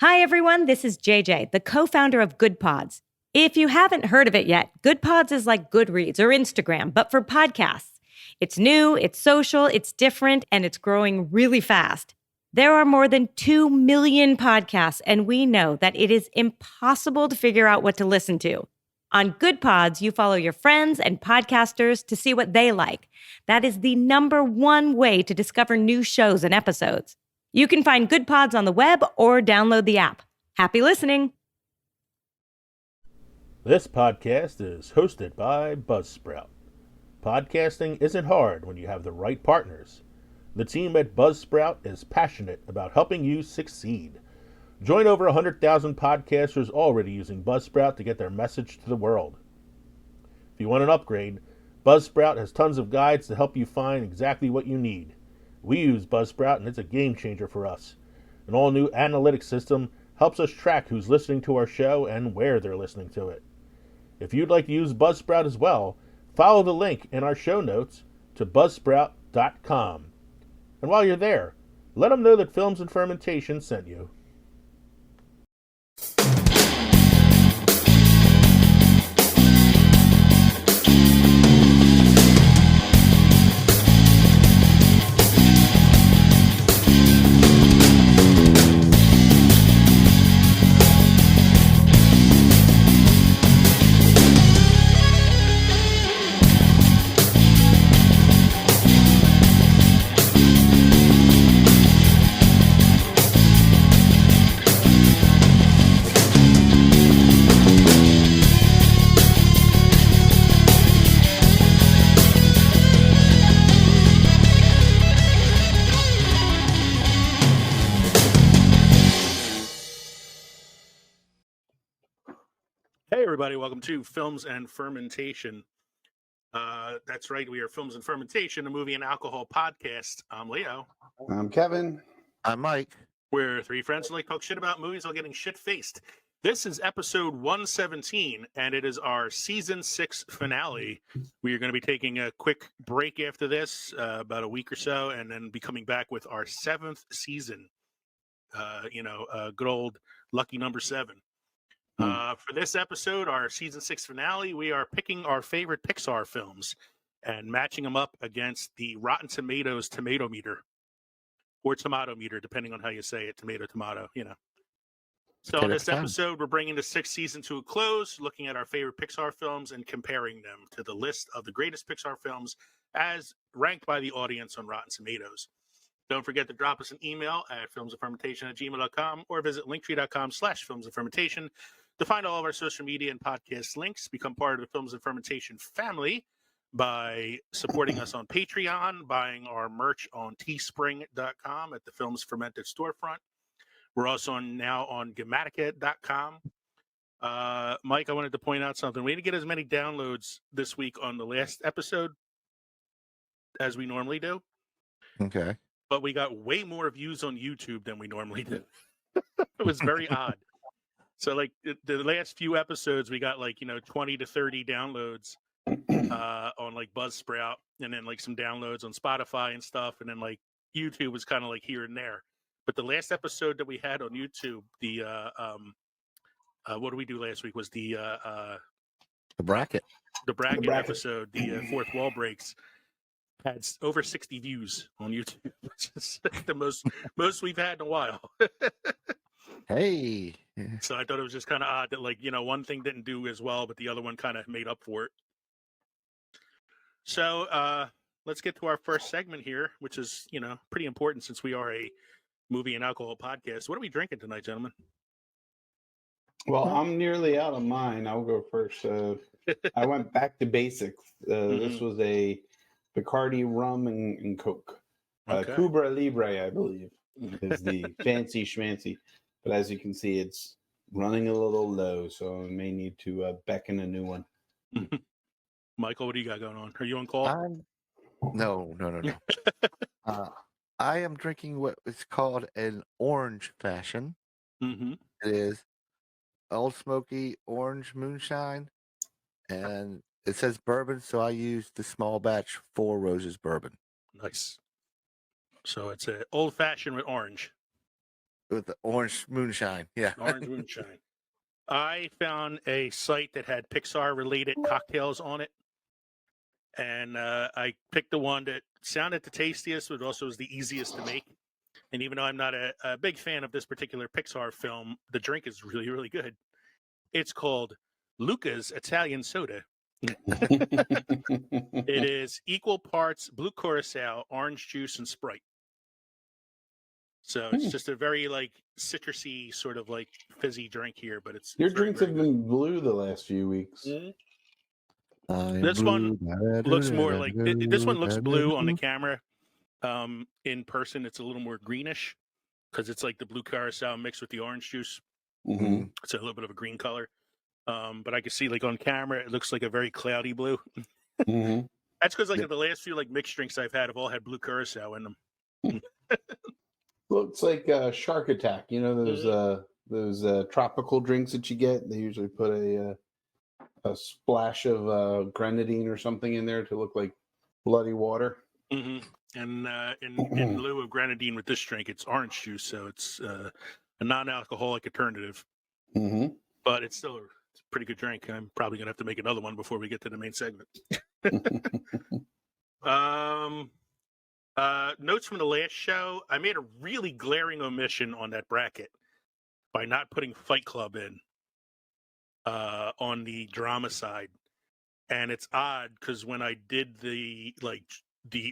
Hi, everyone. This is JJ, the co-founder of Good Pods. If you haven't heard of it yet, Good Pods is like Goodreads or Instagram, but for podcasts. It's new, it's social, it's different, and it's growing really fast. There are more than 2 million podcasts, and we know that it is impossible to figure out what to listen to. On Good Pods, you follow your friends and podcasters to see what they like. That is the number one way to discover new shows and episodes. You can find Good Pods on the web or download the app. Happy listening. This podcast is hosted by Buzzsprout. Podcasting isn't hard when you have the right partners. The team at Buzzsprout is passionate about helping you succeed. Join over 100,000 podcasters already using Buzzsprout to get their message to the world. If you want an upgrade, Buzzsprout has tons of guides to help you find exactly what you need. We use Buzzsprout and it's a game changer for us. An all-new analytics system helps us track who's listening to our show and where they're listening to it. If you'd like to use Buzzsprout as well, follow the link in our show notes to buzzsprout.com. And while you're there, let them know that Films and Fermentation sent you. Hey everybody, welcome to Films and Fermentation. That's right, we are Films and Fermentation, a movie and alcohol podcast. I'm Leo. I'm Kevin. I'm Mike. We're three friends who like talk shit about movies while getting shit-faced. This is episode 117, and it is our season 6 finale. We are going to be taking a quick break after this, about a week or so, and then be coming back with our 7th season. Good old lucky number 7. For this episode, our season 6 finale, we are picking our favorite Pixar films and matching them up against the Rotten Tomatoes tomato meter, or tomato meter, depending on how you say it. Tomato, you know. So in this episode, we're bringing the 6th season to a close, looking at our favorite Pixar films and comparing them to the list of the greatest Pixar films as ranked by the audience on Rotten Tomatoes. Don't forget to drop us an email at filmsandfermentation@gmail.com or visit linktree.com/filmsandfermentation to find all of our social media and podcast links. Become part of the Films and Fermentation family by supporting us on Patreon, buying our merch on teespring.com at the Films Fermented storefront. We're also now on Gematica.com. Mike, I wanted to point out something. We didn't get as many downloads this week on the last episode as we normally do. Okay. But we got way more views on YouTube than we normally do. It was very odd. So, like, the last few episodes, we got, 20 to 30 downloads on, Buzzsprout, and then, some downloads on Spotify and stuff, and then, YouTube was kind of, here and there. But the last episode that we had on YouTube, the, what did we do last week, was the bracket. The bracket episode, the Fourth Wall Breaks, had over 60 views on YouTube, which is the most we've had in a while. Hey. So I thought it was just kind of odd that, one thing didn't do as well, but the other one kind of made up for it. So let's get to our first segment here, which is, pretty important since we are a movie and alcohol podcast. What are we drinking tonight, gentlemen? Well, I'm nearly out of mine. I'll go first. I went back to basics. This was a Bacardi rum and Coke. Okay. Cuba Libre, I believe, is the fancy schmancy. But as you can see, it's running a little low, so I may need to beckon a new one. Michael, what do you got going on? Are you on call? No. I am drinking what is called an orange fashion. Mm-hmm. It is Old Smoky Orange Moonshine, and it says bourbon, so I used the small batch 4 Roses bourbon. Nice. So it's an old fashioned with orange. with the orange moonshine. Yeah. Orange moonshine. I found a site that had Pixar-related cocktails on it, and I picked the one that sounded the tastiest, but also was the easiest to make. And even though I'm not a big fan of this particular Pixar film, the drink is really, really good. It's called Luca's Italian Soda. It is equal parts blue curacao, orange juice, and Sprite. So it's just a very like citrusy sort of like fizzy drink here, but it's Your very, drinks very have good. been blue the last few weeks. This one looks more like this one looks blue on the camera. In person, it's a little more greenish because it's like the blue curacao mixed with the orange juice. Mm-hmm. It's a little bit of a green color. But I can see like on camera, it looks like a very cloudy blue. Mm-hmm. That's because like the last few like mixed drinks I've had have all had blue curacao in them. Looks like Shark Attack. You know those tropical drinks that you get. They usually put a splash of grenadine or something in there to look like bloody water. Mm-hmm. And in lieu of grenadine with this drink, it's orange juice, so it's a non-alcoholic alternative. Mm-hmm. But it's still a pretty good drink. I'm probably gonna have to make another one before we get to the main segment. Notes from the last show. I made a really glaring omission on that bracket by not putting Fight Club in on the drama side, and it's odd because when I did the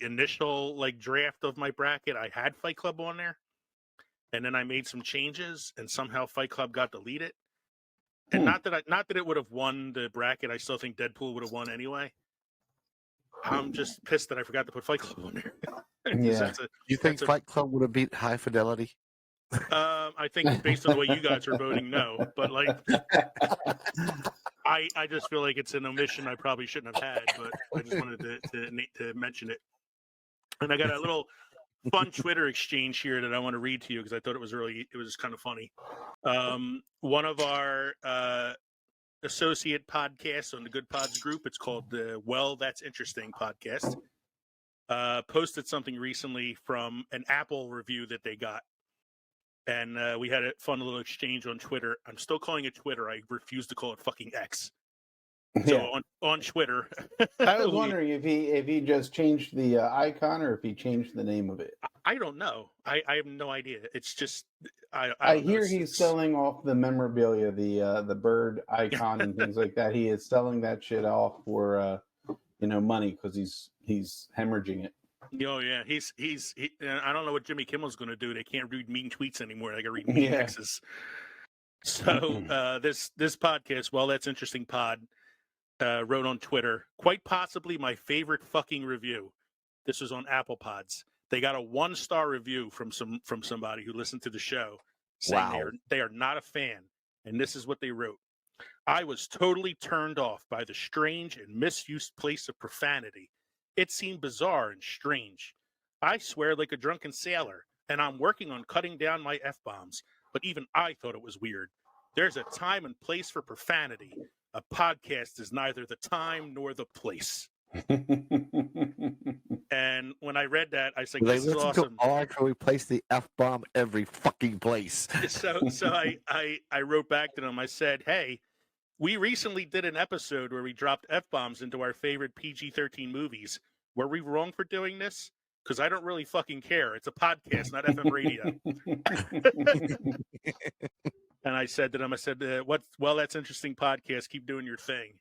initial like draft of my bracket, I had Fight Club on there, and then I made some changes, and somehow Fight Club got deleted. And not that it would have won the bracket. I still think Deadpool would have won anyway. I'm just pissed that I forgot to put Fight Club on there. Yeah. You think Fight Club would have beat High Fidelity? I think based on the way you guys are voting, no. But like, I just feel like it's an omission I probably shouldn't have had. But I just wanted to mention it. And I got a little fun Twitter exchange here that I want to read to you because I thought it was kind of funny. One of our associate podcasts on the Good Pods group, it's called the Well, That's Interesting podcast, posted something recently from an Apple review that they got. And we had a fun little exchange on Twitter. I'm still calling it Twitter. I refuse to call it fucking X. So on Twitter. I was wondering if he just changed the icon or if he changed the name of it. I don't know. I have no idea. It's just I hear he's selling off the memorabilia, the bird icon and things like that. He is selling that shit off for money because he's hemorrhaging it. Oh yeah, he's I don't know what Jimmy Kimmel's going to do. They can't read mean tweets anymore. They got to read mean X's. So this podcast, well, that's interesting. Pod wrote on Twitter, quite possibly my favorite fucking review. This was on Apple Pods. They got a 1-star review from somebody who listened to the show, saying they are not a fan, and this is what they wrote. I was totally turned off by the strange and misused place of profanity. It seemed bizarre and strange. I swear like a drunken sailor, and I'm working on cutting down my F-bombs, but even I thought it was weird. There's a time and place for profanity. A podcast is neither the time nor the place. And when I read that, I said, "This is awesome." Can we place the F-bomb every fucking place? So I wrote back to them. I said, "Hey, we recently did an episode where we dropped F-bombs into our favorite PG-13 movies. Were we wrong for doing this? Because I don't really fucking care. It's a podcast, not FM radio." And I said to them, well, that's interesting podcast. Keep doing your thing.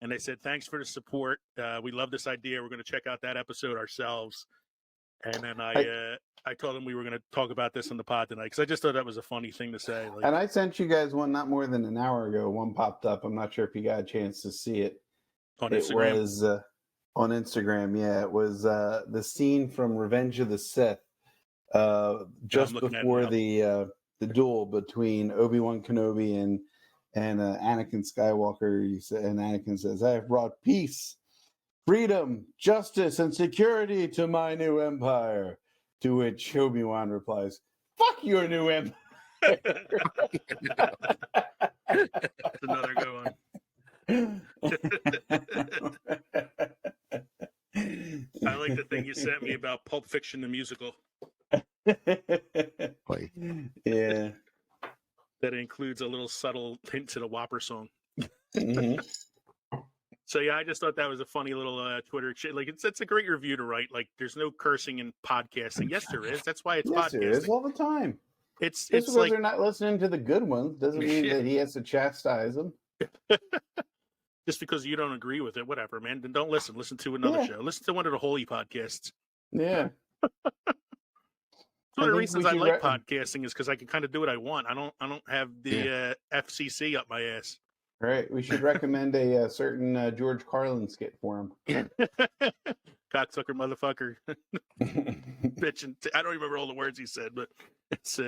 And they said, thanks for the support. We love this idea. We're going to check out that episode ourselves. And then I told them we were going to talk about this on the pod tonight because I just thought that was a funny thing to say. And I sent you guys one not more than an hour ago. One popped up. I'm not sure if you got a chance to see it. On Instagram? It was on Instagram. Yeah, it was the scene from Revenge of the Sith, just before the duel between Obi-Wan Kenobi and Anakin Skywalker. And Anakin says, "I have brought peace, freedom, justice, and security to my new empire." To which Obi-Wan replies, "Fuck your new empire." That's another good one. I like the thing you sent me about Pulp Fiction, the musical. Yeah. that includes a little subtle hint to the Whopper song. Mm-hmm. So yeah, I just thought that was a funny little Twitter shit. Like it's a great review to write. Like there's no cursing in podcasting. Yes, there is. That's why it's Yes, podcasting. there is all the time. It's Just because like they're not listening to the good ones doesn't mean that he has to chastise them. just because you don't agree with it, whatever, man. Then don't listen. Listen to another show. Listen to one of the holy podcasts. Yeah. One of the reasons I like podcasting is because I can kind of do what I want. I don't have the FCC up my ass. Right. We should recommend a certain George Carlin skit for him. Cocksucker motherfucker. Bitch. I don't remember all the words he said, but it's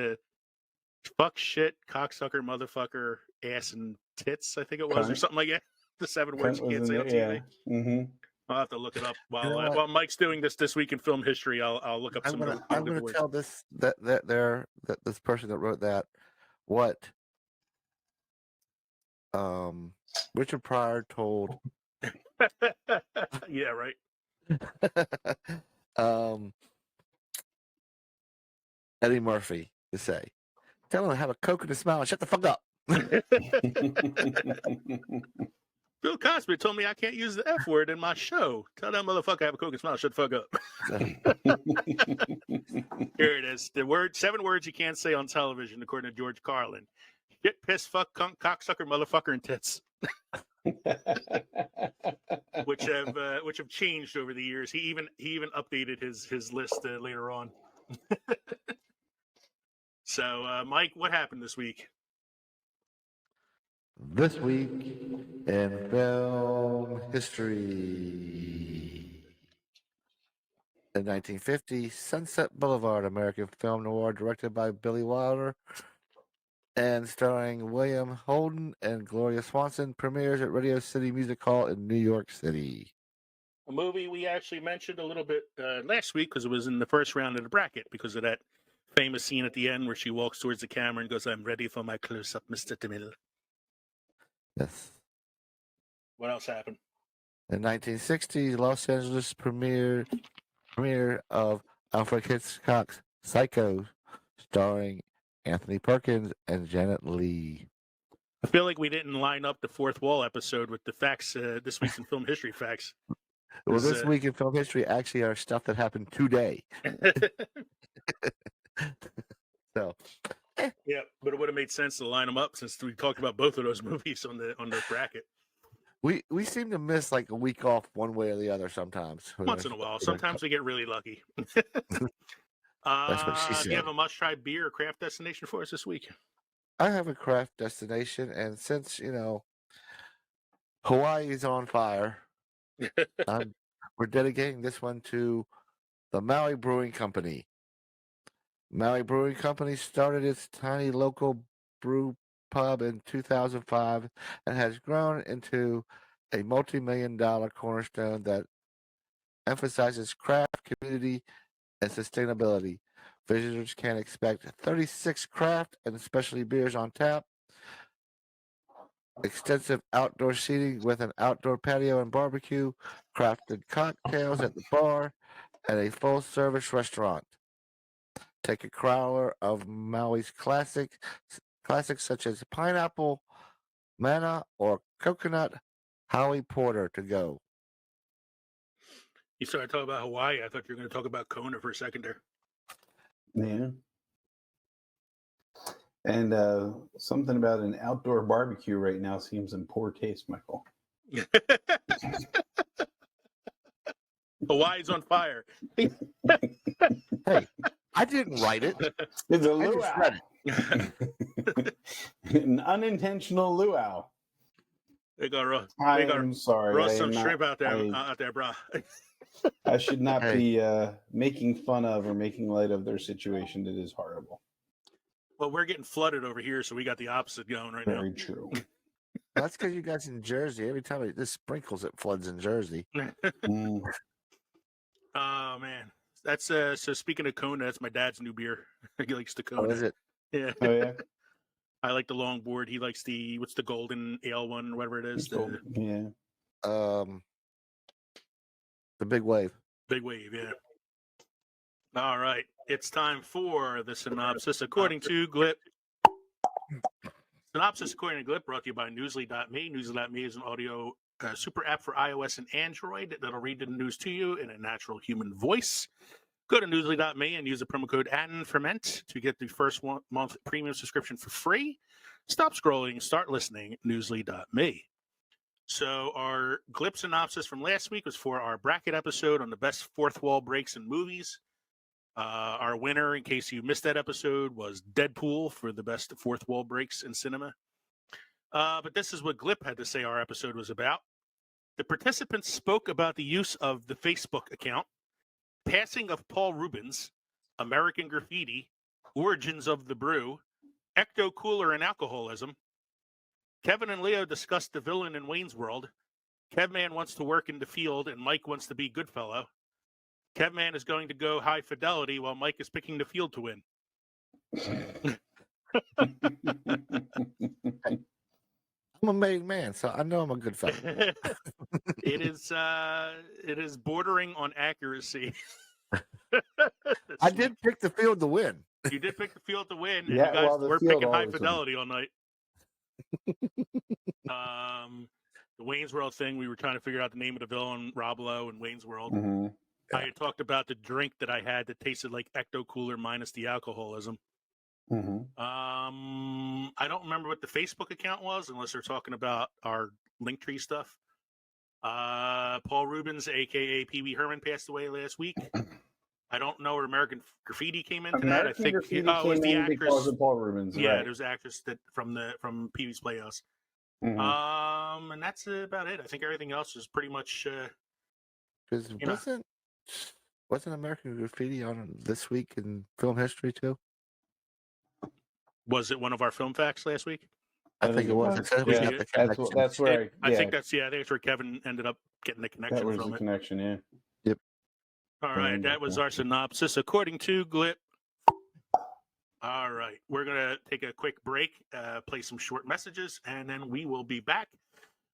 fuck shit, cocksucker, motherfucker, ass and tits, I think it was, or something like that. The 7 words you can't say on TV. Yeah. Mm-hmm. I'll have to look it up while Mike's doing this week in film history. I'll look up some. I'm going to tell this this person that wrote that what Richard Pryor told. Yeah, right. Eddie Murphy to say, tell him to have a Coke and a smile and shut the fuck up. Bill Cosby told me I can't use the F word in my show. Tell that motherfucker I have a Coke and smile. Shut the fuck up. Here it is. 7 words you can't say on television, according to George Carlin. Shit, piss, fuck, cunt, cocksucker, motherfucker, and tits. which have changed over the years. He even updated his list later on. So, Mike, what happened this week? This week in film history. In 1950, Sunset Boulevard, American film noir directed by Billy Wilder and starring William Holden and Gloria Swanson, premieres at Radio City Music Hall in New York City. A movie we actually mentioned a little bit last week because it was in the first round of the bracket because of that famous scene at the end where she walks towards the camera and goes, "I'm ready for my close-up, Mr. DeMille." Yes. What else happened? In 1960, Los Angeles premiere of Alfred Hitchcock's Psycho, starring Anthony Perkins and Janet Leigh. I feel like we didn't line up the Fourth Wall episode with the facts, this week's in film history facts. Well, this week in film history actually are stuff that happened today. So, yeah, but it would have made sense to line them up since we talked about both of those movies on the bracket. We seem to miss like a week off one way or the other sometimes. Once in a while. Sometimes we get really lucky. That's what she said. Do you have a must-try beer or craft destination for us this week? I have a craft destination, and since, Hawaii is on fire, we're dedicating this one to the Maui Brewing Company. Maui Brewing Company started its tiny local brew pub in 2005 and has grown into a multi-million-dollar cornerstone that emphasizes craft, community, and sustainability. Visitors can expect 36 craft and specialty beers on tap, extensive outdoor seating with an outdoor patio and barbecue, crafted cocktails at the bar, and a full-service restaurant. Take a crowler of Maui's classics such as pineapple, manna, or coconut Howie Porter to go. You started talking about Hawaii. I thought you were going to talk about Kona for a second there. Yeah. And something about an outdoor barbecue right now seems in poor taste, Michael. Hawaii's on fire. Hey, I didn't write it. It's a luau. An unintentional luau. They got I'm sorry. Roast some shrimp out there, bro. I should not be making fun of or making light of their situation. It is horrible. Well, we're getting flooded over here, so we got the opposite going right now. Very true. That's because you guys in Jersey. Every time this sprinkles, it floods in Jersey. Oh man, that's so. Speaking of Kona, that's my dad's new beer. He likes the Kona. Oh, is it? Yeah. Oh yeah. I like the longboard. He likes what's the golden ale one, whatever it is. Yeah. The big wave. Big wave, yeah. All right. It's time for the synopsis according to Glip. Synopsis according to Glip, brought to you by Newsly.me. Newsly.me is an audio super app for iOS and Android that'll read the news to you in a natural human voice. Go to Newsly.me and use the promo code ANFERMENT to get the first month premium subscription for free. Stop scrolling, start listening, Newsly.me. So our Glip synopsis from last week was for our bracket episode on the best fourth wall breaks in movies. Our winner, in case you missed that episode, was Deadpool for the best fourth wall breaks in cinema. But this is what Glip had to say our episode was about. The participants spoke about the use of the Facebook account, passing of Paul Rubens, American Graffiti, origins of the brew, Ecto Cooler and alcoholism. Kevin and Leo discussed the villain in Wayne's World. Kevman wants to work in the field and Mike wants to be Goodfellow. Kevman is going to go high fidelity while Mike is picking the field to win. I'm a made man, so I know I'm a good fellow. It is bordering on accuracy. I did pick the field to win. You did pick the field to win, and Yeah, you guys well, the were field picking high always fidelity all night. The Wayne's World thing, we were trying to figure out the name of the villain, Rob Lowe in Wayne's World. Mm-hmm. I had talked about the drink that I had that tasted like Ecto Cooler minus the alcoholism. Mm-hmm. I don't remember what the Facebook account was, unless they're talking about our Linktree stuff. Paul Rubens, aka Pee Wee Herman, passed away last week. I don't know where American Graffiti came into that. I think it was the actress because of Paul Rubens. Yeah, right. there's an actress that from Pee Wee's Playhouse. Mm-hmm. And that's about it. I think everything else is pretty much. Because wasn't American Graffiti on this week in film history too? Was it one of our film facts last week? I think it was. Yeah, that's where I think that's where Kevin ended up getting the connection that was from the it. connection. Yeah. Yep. All right, that was our synopsis according to Glip. All right, we're gonna take a quick break, play some short messages, and then we will be back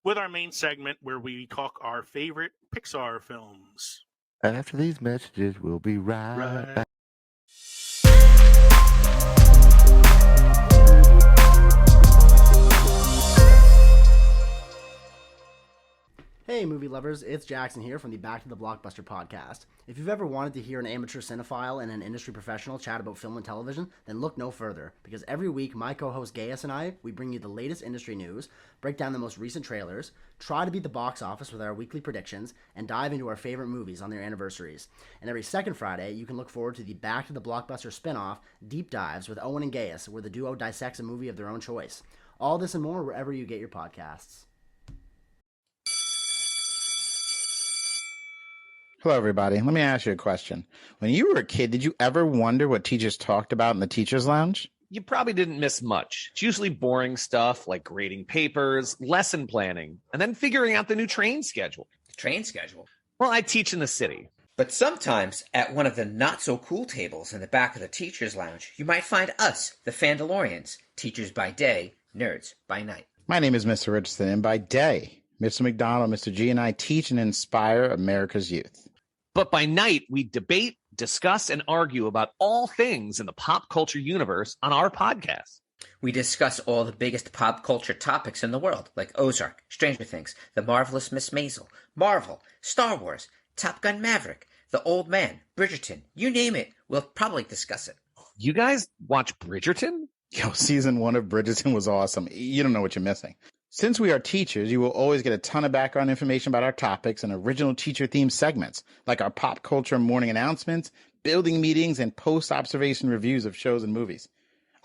with our main segment where we talk our favorite Pixar films. After these messages, we'll be right back. Hey movie lovers, it's Jackson here from the Back to the Blockbuster podcast. If you've ever wanted to hear an amateur cinephile and an industry professional chat about film and television, then look no further, because every week my co-host Gaius and I, we bring you the latest industry news, break down the most recent trailers, try to beat the box office with our weekly predictions, and dive into our favorite movies on their anniversaries. And every second Friday, you can look forward to the Back to the Blockbuster spin-off, Deep Dives with Owen and Gaius, where the duo dissects a movie of their own choice. All this and more wherever you get your podcasts. Hello, everybody. Let me ask you a question. When you were a kid, did you ever wonder what teachers talked about in the teacher's lounge? You probably didn't miss much. It's usually boring stuff like grading papers, lesson planning, and then figuring out the new train schedule. Train schedule? Well, I teach in the city. But sometimes, at one of the not-so-cool tables in the back of the teacher's lounge, you might find us, the Fandalorians, teachers by day, nerds by night. My name is Mr. Richardson, and by day, Mr. McDonald, Mr. G, and I teach and inspire America's youth. But by night, we debate, discuss, and argue about all things in the pop culture universe on our podcast. We discuss all the biggest pop culture topics in the world, like Ozark, Stranger Things, The Marvelous Miss Maisel, Marvel, Star Wars, Top Gun Maverick, The Old Man, Bridgerton, you name it, we'll probably discuss it. You guys watch Bridgerton? Yo, season 1 of Bridgerton was awesome. You don't know what you're missing. Since we are teachers, you will always get a ton of background information about our topics and original teacher-themed segments, like our pop culture morning announcements, building meetings, and post-observation reviews of shows and movies.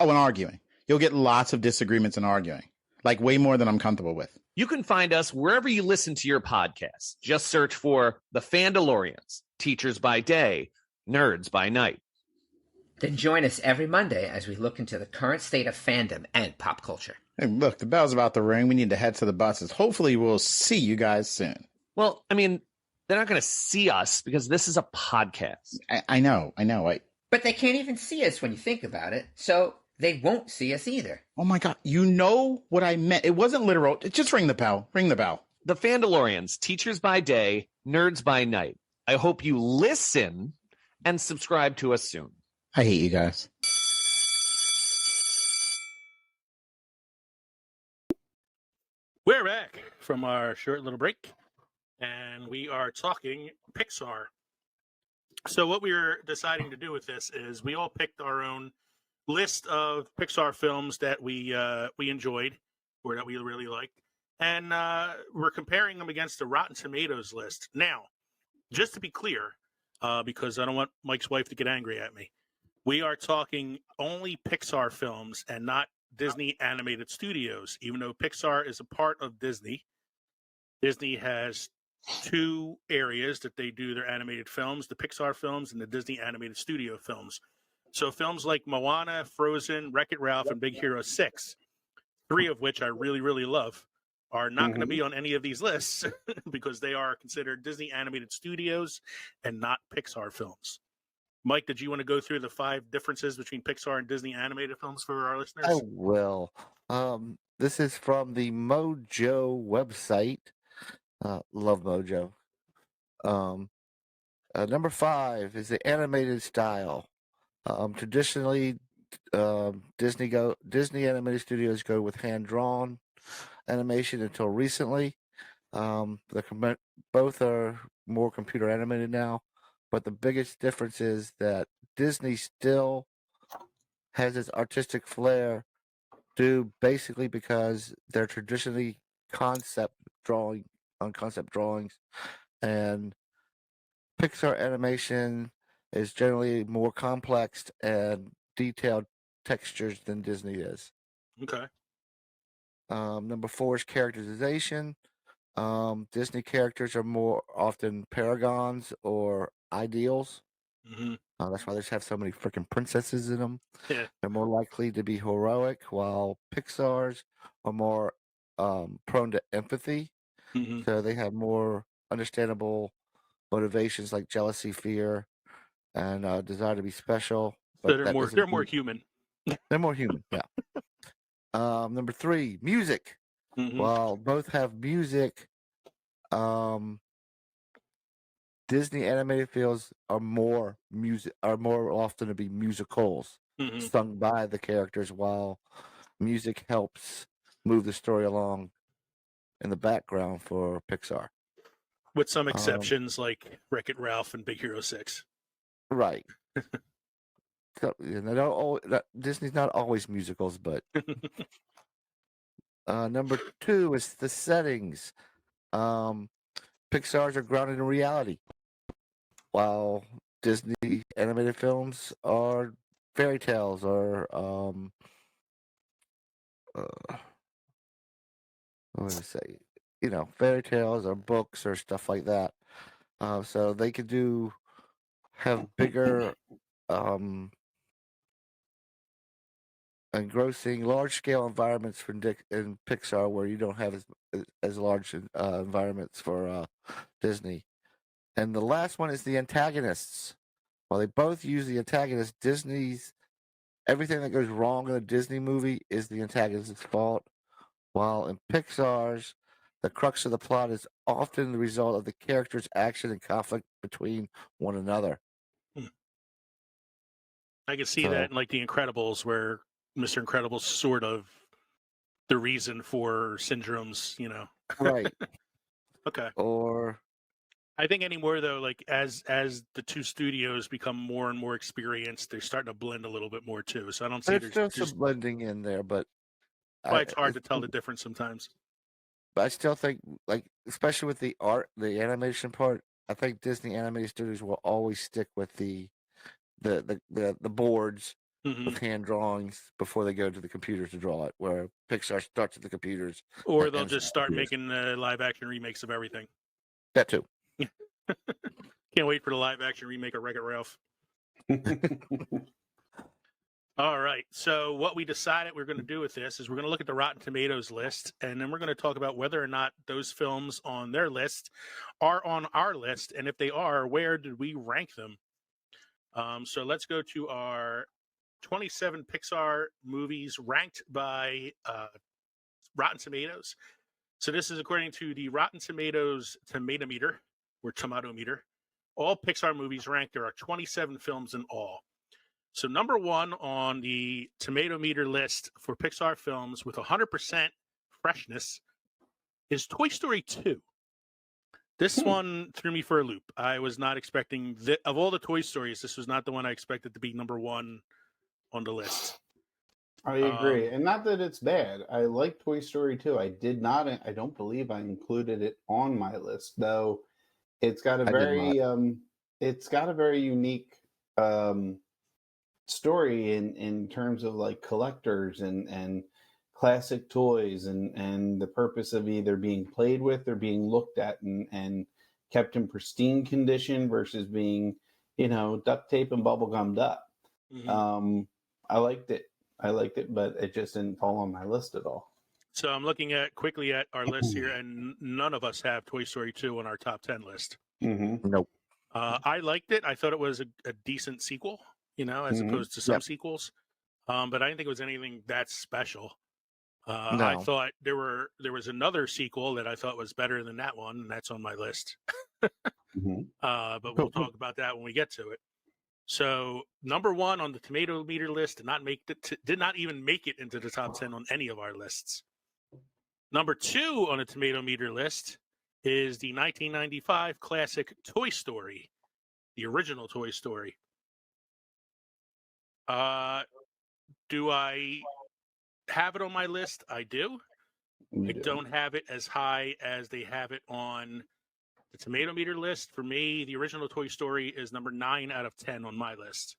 Oh, and arguing. You'll get lots of disagreements and arguing, like way more than I'm comfortable with. You can find us wherever you listen to your podcasts. Just search for The Fandalorians, Teachers by Day, Nerds by Night. Then join us every Monday as we look into the current state of fandom and pop culture. Hey, look, the bell's about to ring. We need to head to the buses. Hopefully we'll see you guys soon. Well, I mean, they're not going to see us because this is a podcast. I know. But they can't even see us when you think about it, so they won't see us either. Oh my God, you know what I meant. It wasn't literal. Just ring the bell. Ring the bell. The Fandalorians, Teachers by Day, Nerds by Night. I hope you listen and subscribe to us soon. I hate you guys. We're back from our short little break, and we are talking Pixar. So what we're deciding to do with this is we all picked our own list of Pixar films that we enjoyed or that we really liked, and we're comparing them against the Rotten Tomatoes list. Now, just to be clear, because I don't want Mike's wife to get angry at me, we are talking only Pixar films and not Disney Animated Studios. Even though Pixar is a part of Disney, Disney has two areas that they do their animated films: the Pixar films and the Disney Animated Studio films. So films like Moana, Frozen, Wreck-It Ralph, and Big Hero 6, three of which I really, really love, are not going to be on any of these lists because they are considered Disney Animated Studios and not Pixar films. Mike, did you want to go through the 5 differences between Pixar and Disney animated films for our listeners? I will. This is from the Mojo website. Love Mojo. Number 5 is the animated style. Traditionally, Disney animated studios go with hand-drawn animation until recently. Both are more computer animated now, but the biggest difference is that Disney still has its artistic flair due basically because they're traditionally concept drawings, and Pixar animation is generally more complex and detailed textures than Disney is. Okay. Number 4 is characterization. Disney characters are more often paragons or ideals. Mm-hmm. That's why they have so many freaking princesses in them. Yeah. They're more likely to be heroic, while Pixar's are more prone to empathy. Mm-hmm. So they have more understandable motivations like jealousy, fear, and desire to be special. So they're more human. They're more human, yeah. Number 3, music. Mm-hmm. While both have music, Disney animated films are more often to be musicals sung by the characters, while music helps move the story along in the background for Pixar. With some exceptions like Wreck-It Ralph and Big Hero 6. Right. So, Disney's not always musicals, but number 2 is the settings. Pixar's are grounded in reality, while Disney animated films are fairy tales or what would I say? Fairy tales or books or stuff like that. So they could have bigger engrossing large scale environments in Pixar, where you don't have as large environments for Disney. And the last one is the antagonists. While they both use the antagonist, everything that goes wrong in a Disney movie is the antagonist's fault, while in Pixar's, the crux of the plot is often the result of the character's action and conflict between one another. I can see that in like The Incredibles, where Mr. Incredible's sort of the reason for Syndrome's, Right. Okay. Or I think anymore though, like as the two studios become more and more experienced, they're starting to blend a little bit more too. So I don't see there's some blending in there, but it's hard to tell the difference sometimes. But I still think, like, especially with the animation part, I think Disney Animated Studios will always stick with the boards with hand drawings before they go to the computers to draw it, where Pixar starts at the computers. Or they'll just start making live action remakes of everything. That too. Can't wait for the live action remake of Wreck-It Ralph. All right. So what we decided we're going to do with this is we're going to look at the Rotten Tomatoes list, and then we're going to talk about whether or not those films on their list are on our list, and if they are, where did we rank them? So let's go to our 27 Pixar movies ranked by Rotten Tomatoes. So this is according to the Rotten Tomatoes Tomatometer, or Tomatometer. All Pixar movies ranked. There are 27 films in all. So number 1 on the Tomatometer list for Pixar films with 100% freshness is Toy Story 2. This one threw me for a loop. I was not expecting of all the Toy Stories, this was not the one I expected to be number one on the list. I agree. And not that it's bad. I like Toy Story 2. I don't believe I included it on my list, though it's got a very unique story in terms of like collectors and classic toys and the purpose of either being played with or being looked at and kept in pristine condition versus being, duct tape and bubble gummed up. Mm-hmm. I liked it, but it just didn't fall on my list at all. So I'm looking quickly at our list here, and none of us have Toy Story 2 on our top 10 list. Mm-hmm. Nope. I liked it. I thought it was a decent sequel, as opposed to some sequels. But I didn't think it was anything that special. No. I thought there was another sequel that I thought was better than that one, and that's on my list. But we'll talk about that when we get to it. So number one on the tomato meter list did not even make it into the top 10 on any of our lists. Number two on the tomato meter list is the 1995 classic Toy Story, the original Toy Story. Do I have it on my list? I do. I don't have it as high as they have it on the tomato meter list. For me, the original Toy Story is number 9 out of 10 on my list.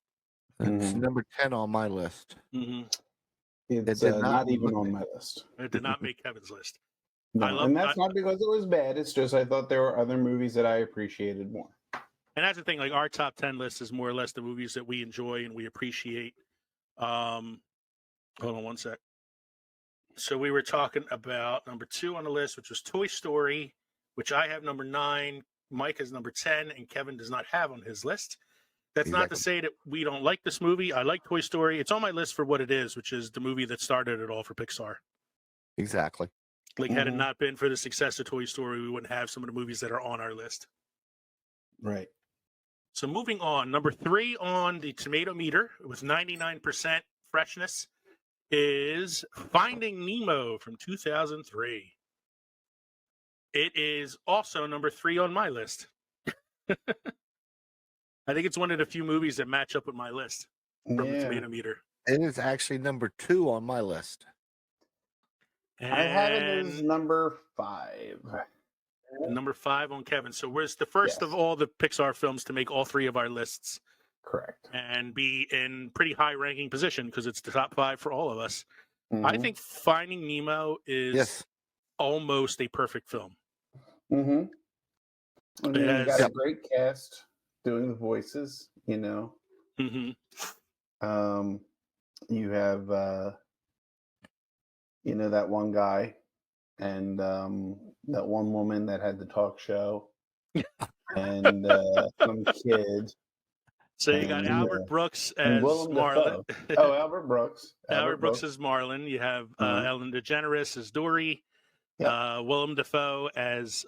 It's number 10 on my list. Mm-hmm. It's not even on my list. It did not make Kevin's list. No, and that's not because it was bad. It's just I thought there were other movies that I appreciated more. And that's the thing. Like our top 10 list is more or less the movies that we enjoy and we appreciate. Hold on one sec. So we were talking about number 2 on the list, which was Toy Story, which I have number 9. Mike has number 10, and Kevin does not have on his list. That's not to say that we don't like this movie. I like Toy Story. It's on my list for what it is, which is the movie that started it all for Pixar. Exactly. Like, had it not been for the success of Toy Story, we wouldn't have some of the movies that are on our list. Right. So moving on, number 3 on the tomato meter with 99% freshness is Finding Nemo from 2003. It is also number 3 on my list. I think it's one of the few movies that match up with my list from the tomato meter. It is actually number 2 on my list. And I have it as number 5. Number 5 on Kevin. So we're the first of all the Pixar films to make all 3 of our lists. Correct. And be in pretty high ranking position because it's the top 5 for all of us. I think Finding Nemo is almost a perfect film. And you got a great cast doing the voices, You have that one guy and that one woman that had the talk show and some kid. So you got Albert Brooks as Marlin. Albert Brooks. Albert Brooks as Marlin. You have Ellen DeGeneres as Dory. Willem Dafoe as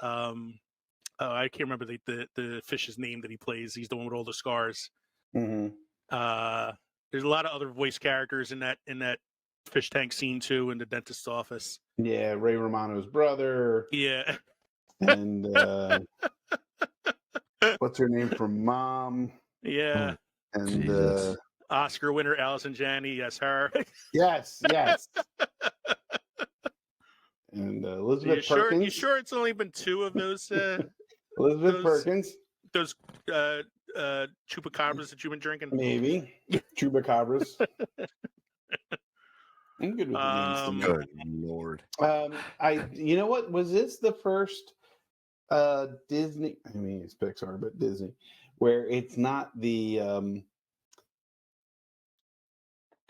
I can't remember the fish's name that he plays. He's the one with all the scars. There's a lot of other voice characters in that fish tank scene too, in the dentist's office. Yeah, Ray Romano's brother. Yeah. And what's her name from Mom? Yeah. And Oscar winner Allison Janney, yes, her. Yes. And Elizabeth Perkins. You sure it's only been 2 of those? Elizabeth Perkins. Those chupacabras that you've been drinking? Maybe. Chupacabras. I'm good with the names. Good Lord. You know what? Was this the first Disney? I mean, it's Pixar, but Disney, where it's not the.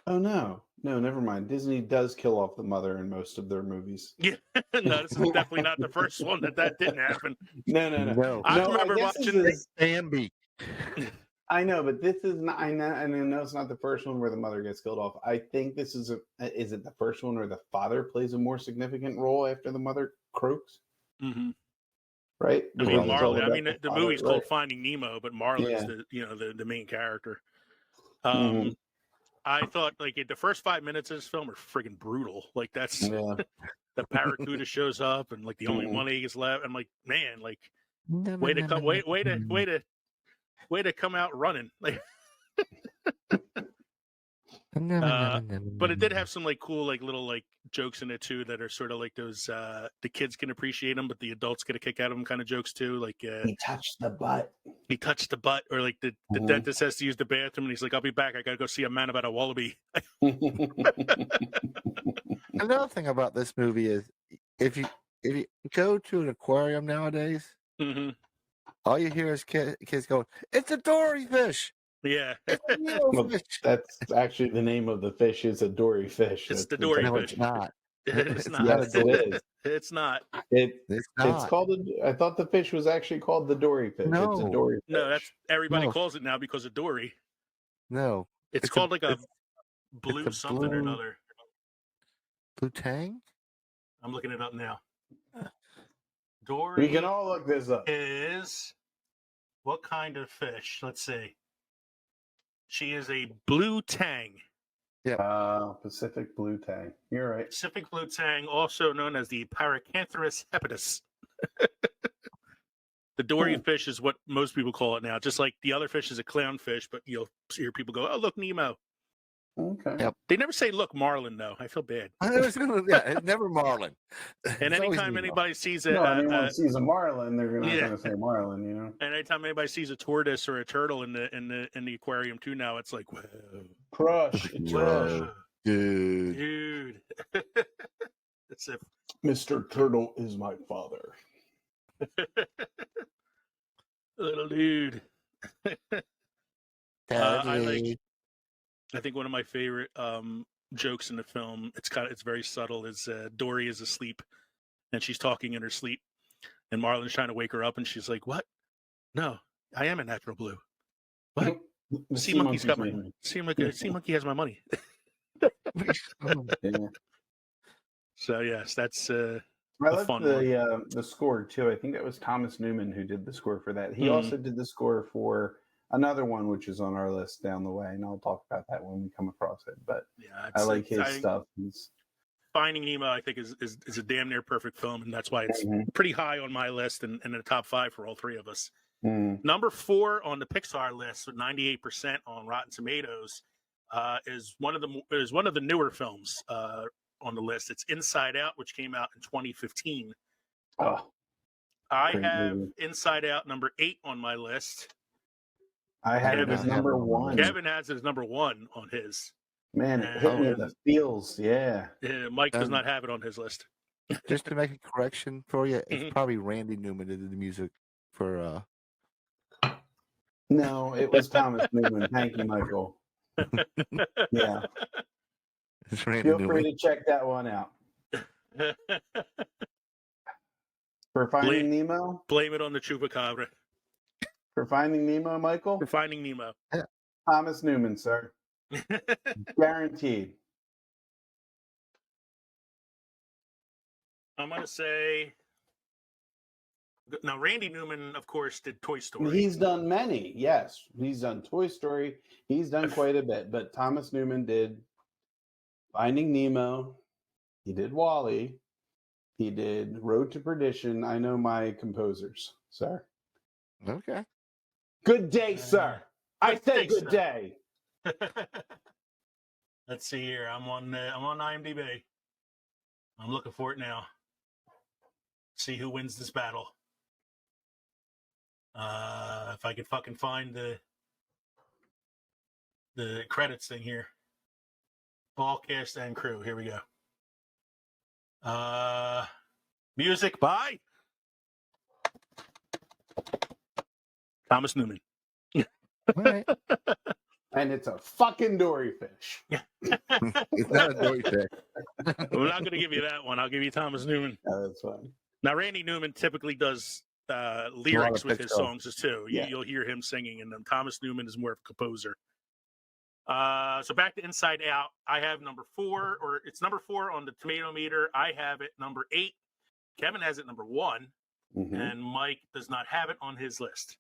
Oh no, never mind. Disney does kill off the mother in most of their movies. Yeah, no, this is definitely not the first one that didn't happen. No. I remember watching Bambi. I know, but this is not. I know it's not the first one where the mother gets killed off. I think this is. Is it the first one where the father plays a more significant role after the mother croaks? Right. I mean, Marlin. I mean, the movie's called Finding Nemo, but Marlin's the main character. I thought like the first 5 minutes of this film are friggin' brutal. Like that's the Barracuda shows up, and like the only one egg is left. I'm like, man, like way to come out running. Like, but it did have some like cool like little like jokes in it too that are sort of like those the kids can appreciate them, but the adults get a kick out of them kind of jokes too. Like he touched the butt. He touched the butt, or like the dentist has to use the bathroom, and he's like, "I'll be back. I gotta go see a man about a wallaby." Another thing about this movie is if you go to an aquarium nowadays, all you hear is kids going, "It's a dory fish." Yeah, it's a real fish. That's actually the name of the fish. Is a dory fish. It's the dory no, fish. It's not. It's not. Yes, it is. It's not. It's called. I thought the fish was actually called the dory fish. No. It's a dory fish. No, that's everybody calls it now because of dory. No, it's called like a blue something or another. Blue tang. I'm looking it up now. Dory. We can all look this up. Is what kind of fish? Let's see. She is a blue tang. Yeah. Pacific blue tang. You're right. Pacific blue tang, also known as the Paracantherus hepatus. The dory fish is what most people call it now. Just like the other fish is a clownfish, but you'll hear people go, "Oh, look, Nemo." Okay. Yep. They never say, "Look, Marlin," though. I feel bad. It's never Marlin. And anytime anybody sees a anyone sees a marlin, they're not going to say marlin, you know. And anytime anybody sees a tortoise or a turtle in the aquarium too, now it's like, whoa, crush, whoa, dude. It's if Mr. Turtle is my father. Little dude. I think one of my favorite jokes in the film, it's very subtle, is Dory is asleep and she's talking in her sleep and Marlin's trying to wake her up and she's like, "What? No, I am a natural blue. What? Sea monkey's got my sea monkey has my money." Yeah. So yes, that's I like fun the score too. I think that was Thomas Newman who did the score for that. He also did the score for another one which is on our list down the way, and I'll talk about that when we come across it. But yeah, I like his stuff. Finding Nemo, I think, is a damn near perfect film, and that's why it's pretty high on my list and in the top 5 for all three of us. Number 4 on the Pixar list with 98% on Rotten Tomatoes is one of the newer films on the list. It's Inside Out, which came out in 2015. I have Inside Out number 8 on my list. I had it as number 1. Kevin has it as number 1 on his. Man, it hit me in the feels. Yeah. Mike does not have it on his list. Just to make a correction for you, it's probably Randy Newman that did the music for. No, it was Thomas Newman. Thank you, Michael. Yeah. It's Randy Feel Newman. free to check that one out. For Finding Nemo? Blame it on the Chupacabra. For Finding Nemo, Michael? For Finding Nemo. Yeah. Thomas Newman, sir. Guaranteed. I'm going to say... Now, Randy Newman, of course, did Toy Story. He's done many, yes. He's done Toy Story. He's done quite a bit. But Thomas Newman did Finding Nemo. He did WALL-E. He did Road to Perdition. I know my composers, sir. Okay. Good day, sir. I said good day. Let's see here. I'm on IMDb. I'm looking for it now. See who wins this battle. If I could fucking find the credits thing here. All cast and crew. Here we go. Music by Thomas Newman. All right. And it's a fucking dory fish. It's not a dory fish. I'm not going to give you that one. I'll give you Thomas Newman. Oh, that's fine. Now, Randy Newman typically does lyrics with his songs too. Yeah. You'll hear him singing, and then Thomas Newman is more of a composer. So back to Inside Out. I have number 4, or it's number 4 on the tomato meter. I have it number 8. Kevin has it number 1, and Mike does not have it on his list.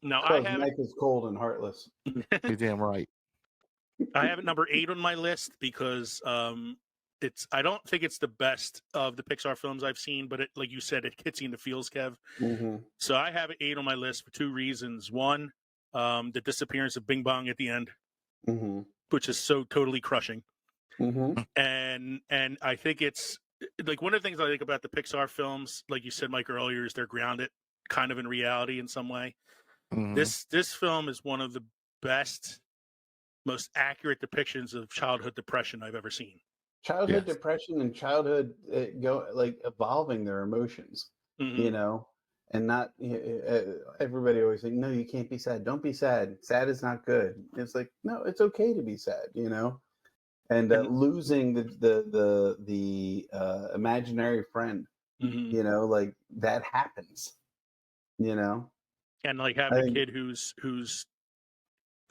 Now I have Mike is cold and heartless. You're damn right. I have it number 8 on my list because I don't think it's the best of the Pixar films I've seen, but like you said, it hits you in the feels, Kev. Mm-hmm. So I have it 8 on my list for 2 reasons. One, the disappearance of Bing Bong at the end, Mm-hmm. which is so totally crushing. Mm-hmm. And I think it's like one of the things I like about the Pixar films, like you said, Mike, earlier, is they're grounded kind of in reality in some way. Mhm. This film is one of the best, most accurate depictions of childhood depression I've ever seen. Childhood Yes. depression and childhood evolving their emotions, Mhm. and not everybody always think, no, you can't be sad. Don't be sad. Sad is not good. It's like, no, it's okay to be sad, and losing the imaginary friend, Mhm. like that happens, And like I having a think kid who's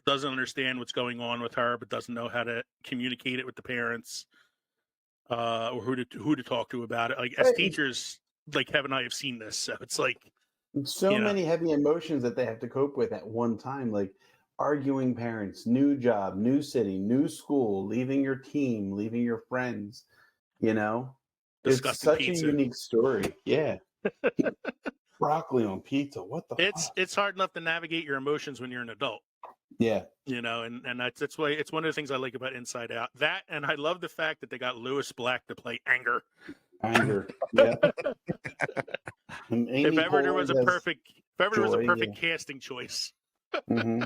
doesn't understand what's going on with her, but doesn't know how to communicate it with the parents, or who to talk to about it. Like as Right. teachers, like Kevin and I have seen this, so it's like so many heavy emotions that they have to cope with at one time, like arguing parents, new job, new city, new school, leaving your team, leaving your friends. It's disgusting such a pizza. unique story. Yeah. Broccoli on pizza. What the fuck? It's hard enough to navigate your emotions when you're an adult. Yeah. And that's why it's one of the things I like about Inside Out. That, and I love the fact that they got Lewis Black to play Anger. Anger. Yeah. And If Amy ever there was a Poehler as perfect Joy, casting choice. hmm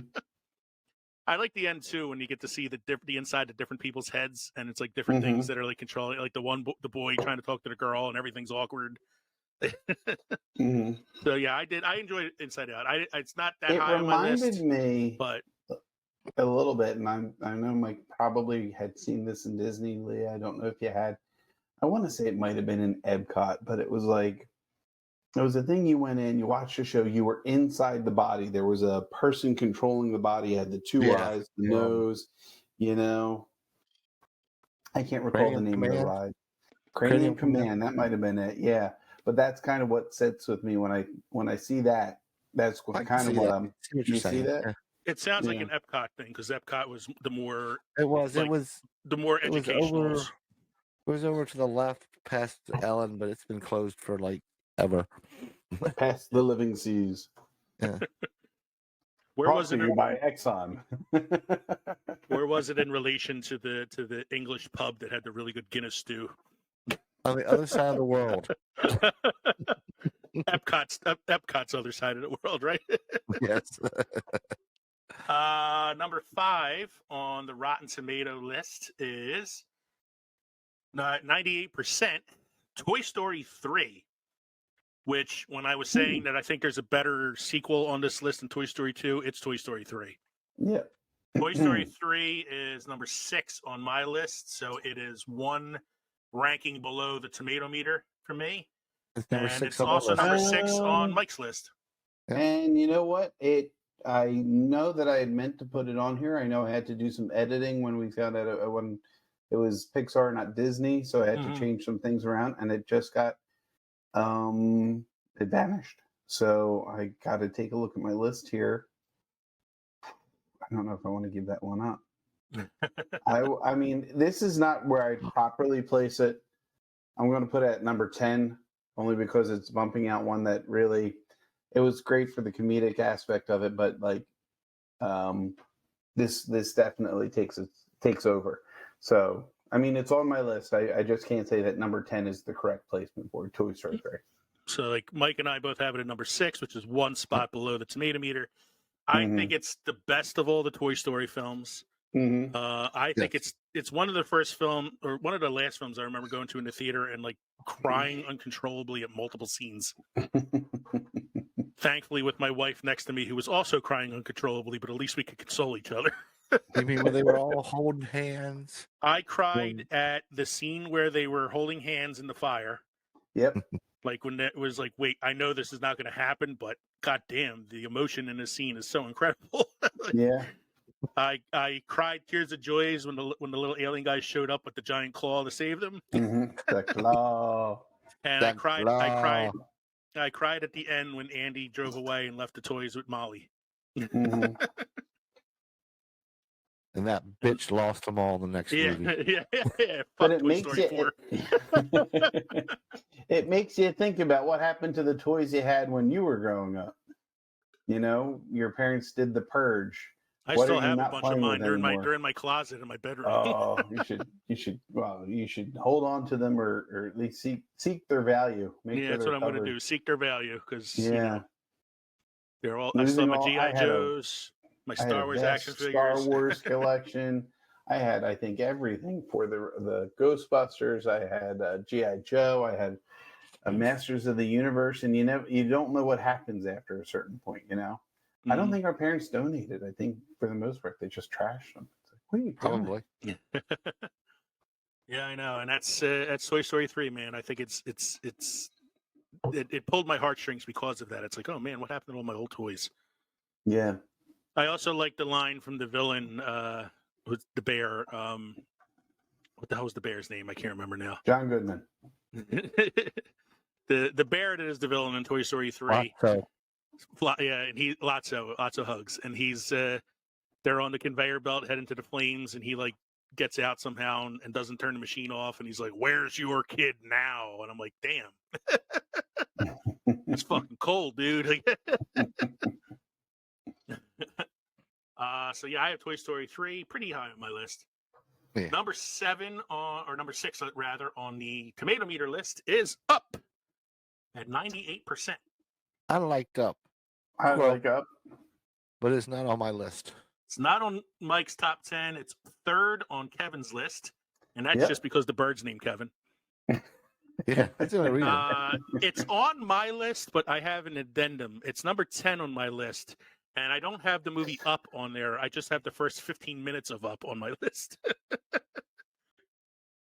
I like the end too when you get to see the inside of different people's heads, and it's like different things that are like controlling, like the boy trying to talk to the girl, and everything's awkward. hmm So yeah, I enjoyed Inside Out. It's not that It high on my list, reminded me but a little bit, and I know Mike probably had seen this in Disney. Leah, I don't know if you had. I want to say it might have been in Epcot, but it was like it was a thing. You went in, you watched the show, you were inside the body. There was a person controlling the body, had the two Yeah. eyes, the nose. I can't recall the Cranium name of the Command? ride. Cranium Cranium Command? Command. That might have been it. Yeah, but that's kind of what sits with me when I see that. That's I can kind of see what that. I'm. See what you're You see saying. that? Yeah. it sounds like Yeah. an Epcot thing because Epcot was the more It was. like, It was. the more It was educational. over. It was over to the left past Ellen, but it's been closed for like ever. Past the living seas. Yeah. Where Brought was to it? you by Exxon. Where was it in relation to the English pub that had the really good Guinness stew? On the other side of the world. Epcot's other side of the world, right? Yes. Number 5 on the Rotten Tomato list is 98%. Toy Story 3, which when I was saying that I think there's a better sequel on this list than Toy Story 2, it's Toy Story 3. Yeah. Toy Story 3 is number 6 on my list, so it is one ranking below the tomato meter for me. It's number And 6 it's on my also list. number 6 on Mike's list. And you know what? I know that I had meant to put it on here. I know I had to do some editing when we found out when it was Pixar, not Disney, so I had to change some things around, and it just got it vanished. So I got to take a look at my list here. I don't know if I want to give that one up. I mean, this is not where I properly place it. I'm going to put it at number 10, only because it's bumping out one that really, it was great for the comedic aspect of it, but like, this definitely takes over. So, I mean, it's on my list. I just can't say that number 10 is the correct placement for Toy Story 3. So, like, Mike and I both have it at number 6, which is one spot below the tomato meter. I think it's the best of all the Toy Story films. I think it's one of the first film, or one of the last films I remember going to in the theater and like crying uncontrollably at multiple scenes. Thankfully, with my wife next to me, who was also crying uncontrollably, but at least we could console each other. You mean when they were all holding hands? I cried at the scene where they were holding hands in the fire. Yep. Like when it was like, wait, I know this is not going to happen, but goddamn, the emotion in this scene is so incredible. Yeah. I cried tears of joy when the little alien guy showed up with the giant claw to save them. The claw. And I cried at the end when Andy drove away and left the toys with Molly. And that bitch lost them all in the next Yeah, movie. yeah. But Fuck it Toy makes Story 4. it makes you think about what happened to the toys you had when you were growing up. You know, your parents did the purge. I What are still you have a not bunch of playing mine. with anymore? They're in my closet in my bedroom. Oh, you should hold on to them, or at least seek their value. Make Yeah, sure that's they're what I'm going to covered. do. Seek their value because Yeah, they're all. I still losing have my all. GI Joes, my I had Star a Wars action vast Star figures. Wars collection. I had, I think, everything for the Ghostbusters. I had GI Joe. I had a Masters of the Universe, and you don't know what happens after a certain point. You know, I don't think our parents donated. I think for the most part they just trashed them. It's like, what are you Probably. doing? Yeah, I know, and that's Toy Story 3, man. I think it pulled my heartstrings because of that. It's like, oh man, what happened to all my old toys? Yeah. I also like the line from the villain, with the bear. What the hell was the bear's name? I can't remember now. John Goodman. the bear that is the villain in Toy Story 3. So Yeah, and he lots of hugs, and he's they're on the conveyor belt heading to the flames, and he like gets out somehow and doesn't turn the machine off, and he's like, "Where's your kid now?" And I'm like, "Damn, it's fucking cold, dude." So yeah, I have Toy Story 3 pretty high on my list. Yeah. Number 6 rather on the tomato meter list is Up at 98%. I liked Up. I like Up, but it's not on my list. It's not on Mike's top 10. It's third on Kevin's list, and that's just because the bird's named Kevin. Yeah, that's the only reason. It's on my list, but I have an addendum. It's number 10 on my list, and I don't have the movie Up on there. I just have the first 15 minutes of Up on my list.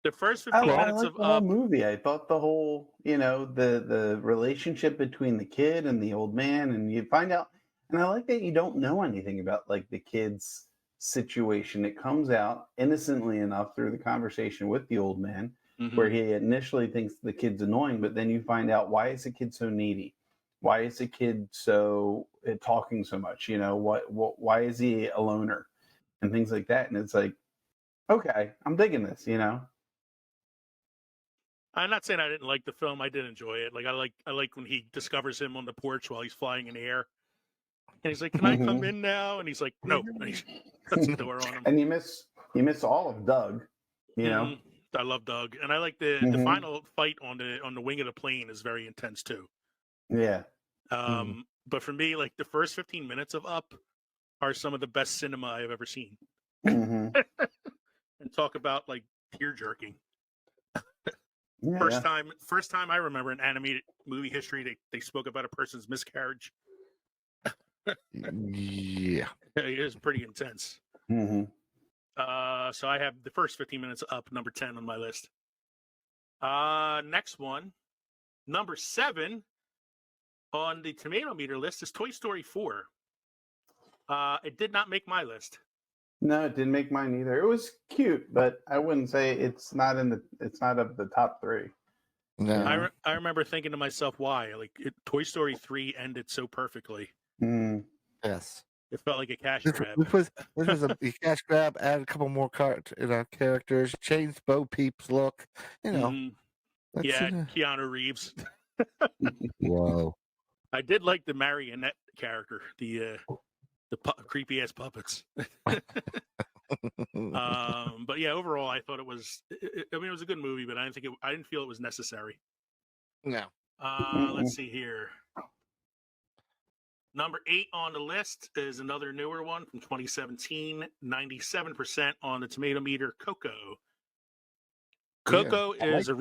The first 15 minutes of the whole movie. I thought the whole, the relationship between the kid and the old man, and you find out, and I like that you don't know anything about like the kid's situation. It comes out innocently enough through the conversation with the old man, where he initially thinks the kid's annoying, but then you find out, why is the kid so needy? Why is the kid so talking so much? Why is he a loner and things like that? And it's like, okay, I'm digging this, I'm not saying I didn't like the film. I did enjoy it. Like I like when he discovers him on the porch while he's flying in the air, and he's like, "Can I come in now?" And he's like, "No." And he shuts the door on him. And you miss all of Doug, I love Doug, and I like the final fight on the wing of the plane is very intense too. Yeah. But for me, like the first 15 minutes of Up are some of the best cinema I've ever seen. Mm-hmm. And talk about like tear jerking. Yeah, First time I remember in animated movie history they spoke about a person's miscarriage. Yeah, it was pretty intense. Mm-hmm. So I have the first 15 minutes Up, number 10 on my list. Next one, number 7 on the tomato meter list is Toy Story 4. It did not make my list. No, it didn't make mine either. It was cute, but I wouldn't say it's not of the top 3. No. I remember thinking to myself, why? Like Toy Story 3 ended so perfectly. Yes. It felt like a cash grab. This was a cash grab. Add a couple more characters. Changed Bo Peep's look. Yeah, Keanu Reeves. Whoa. I did like the marionette character, the creepy ass puppets. But yeah, overall, I thought it was. It was a good movie, but I didn't feel it was necessary. No. Let's see here. Number 8 on the list is another newer one from 2017. 97% on the tomato meter. Coco. Coco is a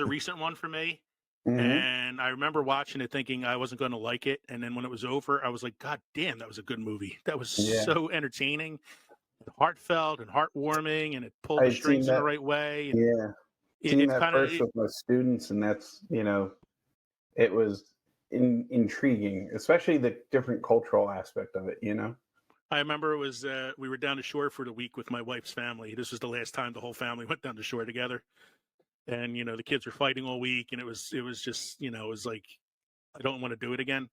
recent one for me. And I remember watching it thinking I wasn't going to like it. And then when it was over, I was like, God damn, that was a good movie. That was so entertaining, heartfelt and heartwarming, and it pulled the strings in the right way. And seen that first with my students, and that's, it was intriguing, especially the different cultural aspect of it, I remember it was, we were down the shore for the week with my wife's family. This was the last time the whole family went down the shore together. And, the kids were fighting all week, and it was just, it was like, I don't want to do it again.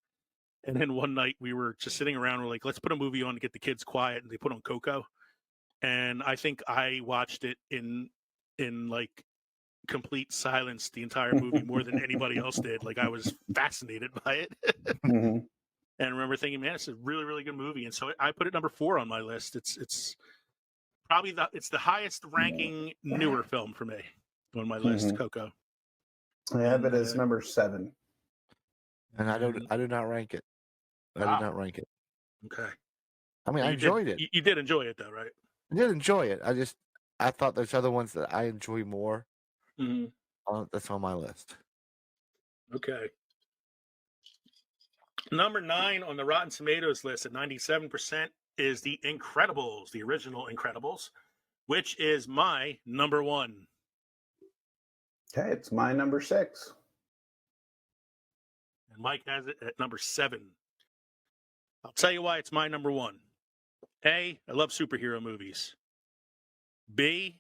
And then one night we were just sitting around, we're like, let's put a movie on to get the kids quiet. And they put on Coco. and I think I watched it in like complete silence the entire movie more than anybody else did. Like I was fascinated by it. Mm-hmm. And I remember thinking, man, it's a really, really good movie. And so I put it number 4 on my list. It's probably it's the highest ranking newer film for me on my list, Coco. I have it as number 7. And I do not rank it. I do not rank it. Okay. I mean, I enjoyed it. You did enjoy it, though, right? I did enjoy it. I thought there's other ones that I enjoy more. Mm-hmm. That's on my list. Okay. Number 9 on the Rotten Tomatoes list at 97% is The Incredibles, the original Incredibles, which is my number 1. Okay, it's my number 6. And Mike has it at number 7. I'll tell you why it's my number 1. A, I love superhero movies. B,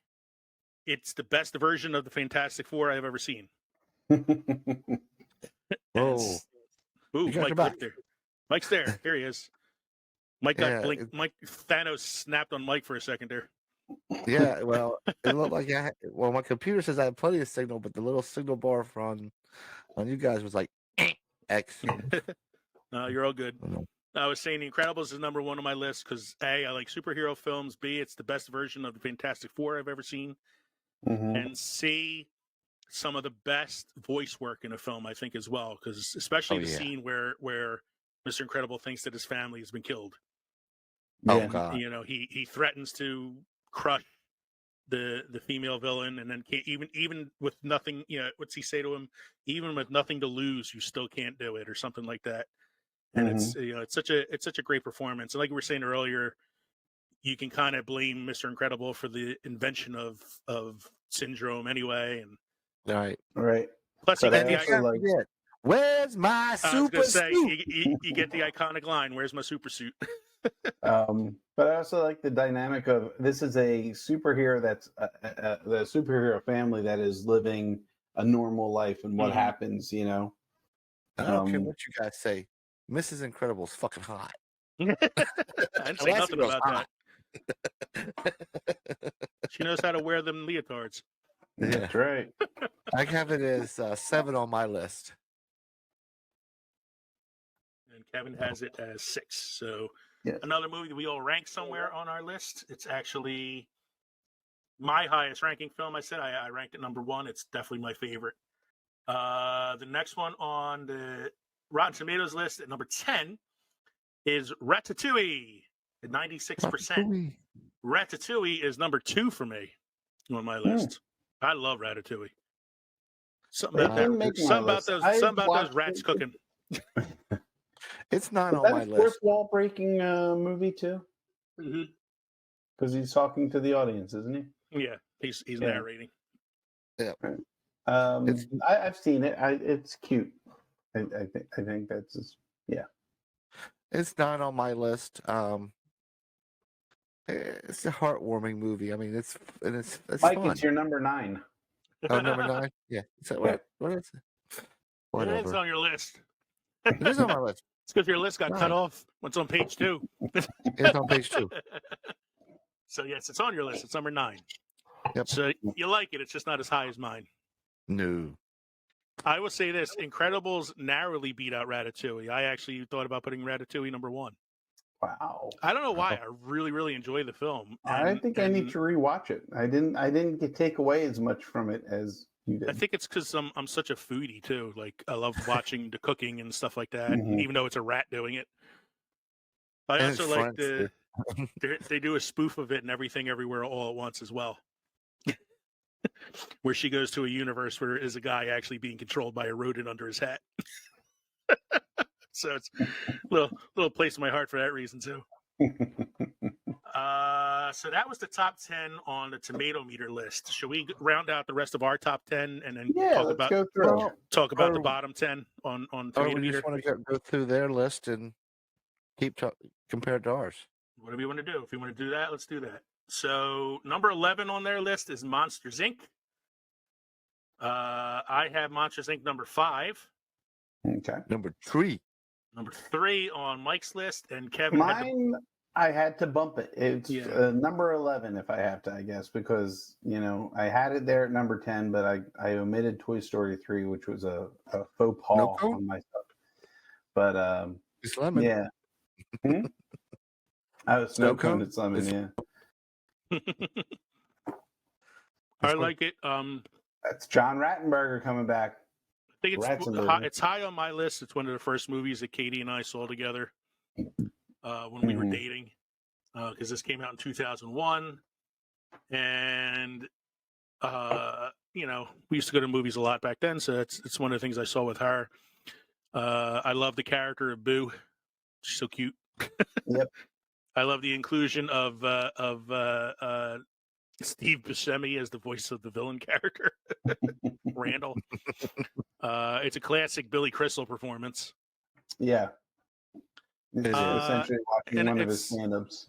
it's the best version of the Fantastic Four I've ever seen. Oh, ooh, Mike clicked there. Mike's there. Here he is. Mike got blinked. Mike Thanos snapped on Mike for a second there. Yeah, well, it looked like my computer says I have plenty of signal, but the little signal bar on you guys was like X. No, you're all good. I was saying The Incredibles is number 1 on my list because A, I like superhero films. B, it's the best version of the Fantastic Four I've ever seen. And C, some of the best voice work in a film, I think, as well. Because especially the scene where Mr. Incredible thinks that his family has been killed. Oh God! You know, he threatens to crush the female villain, and then can't even with nothing. You know, what's he say to him? Even with nothing to lose, you still can't do it, or something like that. And it's it's such a great performance. And like we were saying earlier, you can kind of blame Mr. Incredible for the invention of Syndrome anyway. And right. Plus, you get the where's my super suit? You get the iconic line, "Where's my super suit?" But I also like the dynamic of this is a superhero that's the superhero family that is living a normal life, and what happens, you know. I don't care what you guys say. Mrs. Incredible's fucking hot. I didn't say nothing about that. She knows how to wear them leotards. Yeah. That's right. I have it as 7 on my list. And Kevin has it as 6. So another movie that we all rank somewhere on our list. It's actually my highest ranking film. I said I ranked it number 1. It's definitely my favorite. The next one on the Rotten Tomatoes list at number 10 is Ratatouille at 96%. Ratatouille is number 2 for me on my list. I love Ratatouille. Something about those rats cooking. It's not on my list. Fourth wall breaking movie too. Because he's talking to the audience, isn't he? Yeah, he's narrating. Yeah. I've seen it. It's cute. I think that's just, It's not on my list. It's a heartwarming movie. I mean, it's Mike, fun. it's your number 9. Oh, number 9? Yeah. So what is it? Whatever. It's on your list. It is on my list. It's because your list got cut off. What's on page 2? It's on page 2. So yes, it's on your list. It's number 9. Yep. So you like it. It's just not as high as mine. No. I will say this: Incredibles narrowly beat out Ratatouille. I actually thought about putting Ratatouille number 1. Wow. I don't know why. I really, really enjoy the film. I think I need to rewatch it. I didn't take away as much from it as you did. I think it's because I'm such a foodie too. Like I love watching the cooking and stuff like that, even though it's a rat doing it. I also like they do a spoof of it and Everything Everywhere All at Once as well. Where she goes to a universe where there is a guy actually being controlled by a rodent under his hat. So it's a little place in my heart for that reason too. So that was the top 10 on the tomato meter list. Should we round out the rest of our top 10 and then talk about the bottom 10 on tomato meter? Just want to go through their list and keep compared to ours. Whatever you want to do. If you want to do that, let's do that. So number 11 on their list is Monsters, Inc. I have Monsters, Inc. number 5. Okay. Number 3. Number 3 on Mike's list, and Kevin. Mine I had to bump it. It's number 11 if I have to, I guess, because I had it there at number 10, but I omitted Toy Story 3, which was a faux pas on myself. But it's lemon. Yeah. I was snow cone. It's lemon. Yeah. I like it. That's John Ratzenberger coming back. I think it's high on my list. It's one of the first movies that Katie and I saw together when we were dating, because this came out in 2001, and we used to go to movies a lot back then, so it's one of the things I saw with her. I love the character of Boo; she's so cute. Yep. I love the inclusion of Steve Buscemi as the voice of the villain character, Randall. It's a classic Billy Crystal performance. Yeah. It's essentially watching one of his stand-ups.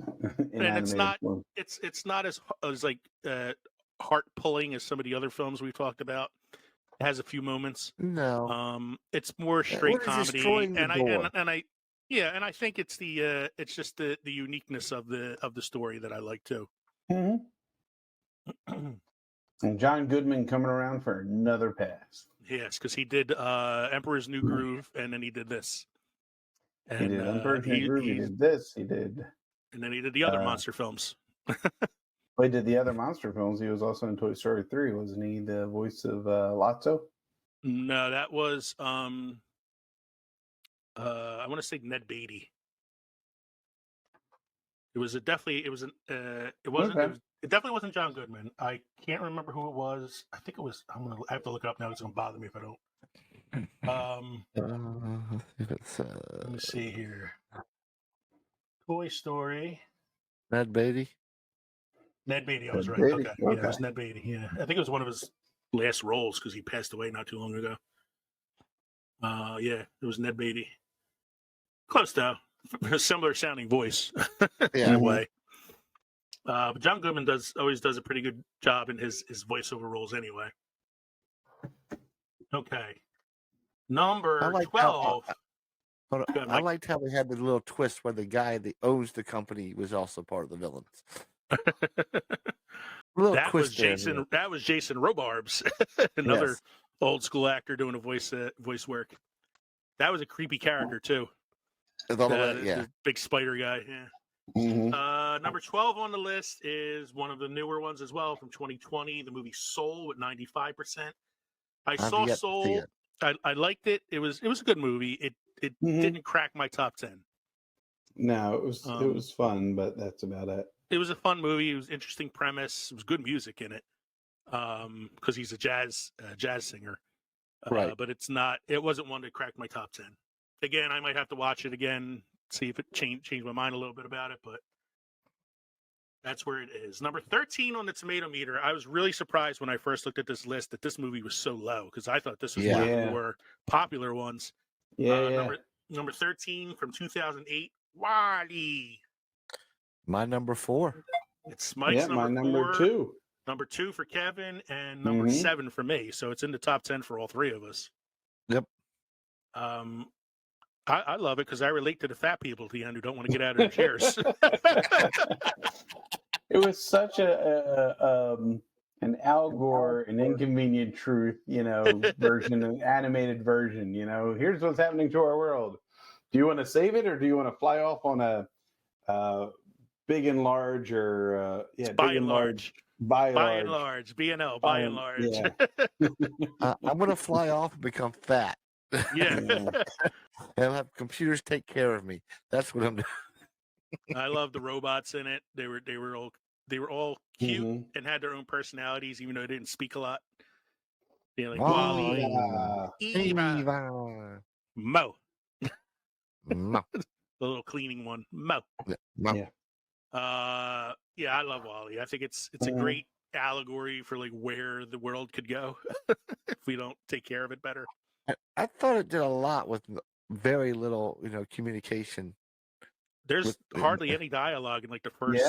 And it's not as like heart pulling as some of the other films we've talked about. It has a few moments. No. It's more straight comedy, and I think it's it's just the uniqueness of the story that I like too. Mm-hmm. And John Goodman coming around for another pass. Yes, because he did Emperor's New Groove, and then he did this. And he did Emperor's New Groove. He did this. He did. And then he did the other monster films. He did the other monster films. He was also in Toy Story 3, wasn't he? The voice of Lotso? No, that was I want to say Ned Beatty. It definitely wasn't John Goodman. I can't remember who it was. I think it was. I have to look it up now. It's gonna bother me if I don't. Let me see here. Toy Story. Ned Beatty. Ned Beatty. I was right. Okay. Yeah, it was Ned Beatty. Yeah, I think it was one of his last roles because he passed away not too long ago. Yeah, it was Ned Beatty. Close though. A similar sounding voice in a way. But John Goodman always does a pretty good job in his voiceover roles anyway. Okay. Number 12. I liked how they had the little twist where the guy that owns the company was also part of the villains. That was Jason Robarbs, another old school actor doing a voice work. That was a creepy character too. The big spider guy. Yeah. Mm-hmm. Number 12 on the list is one of the newer ones as well from 2020, the movie Soul with 95%. I saw Soul. I liked it. It was a good movie. It didn't crack my top 10. No, it was fun, but that's about it. It was a fun movie. It was an interesting premise. It was good music in it. Because he's a jazz singer. Right. But it wasn't one that cracked my top 10. Again, I might have to watch it again, see if it changed my mind a little bit about it, but that's where it is. Number 13 on the tomato meter. I was really surprised when I first looked at this list that this movie was so low because I thought this was one of the more popular ones. Number 13 from 2008, WALL-E. My number 4. It's Mike's my number 4. 2. Number 2 for Kevin and number 7 for me. So it's in the top 10 for all three of us. Yep. I love it because I relate to the fat people at the end who don't want to get out of their chairs. It was such an Al Gore, an Inconvenient Truth, version, an animated version. Here's what's happening to our world. Do you want to save it or do you want to fly off on a big and large or by and large? By and large, B&L, by and large. Yeah. I'm going to fly off and become fat. Yeah. I'll have computers take care of me. That's what I'm doing. I love the robots in it. They were all cute and had their own personalities, even though they didn't speak a lot. Like WALL-E, Eva, Mo. Mo. The little cleaning one, Mo. Yeah. I love WALL-E. I think it's a great allegory for like where the world could go if we don't take care of it better. I thought it did a lot with very little, communication. There's hardly any dialogue in like the first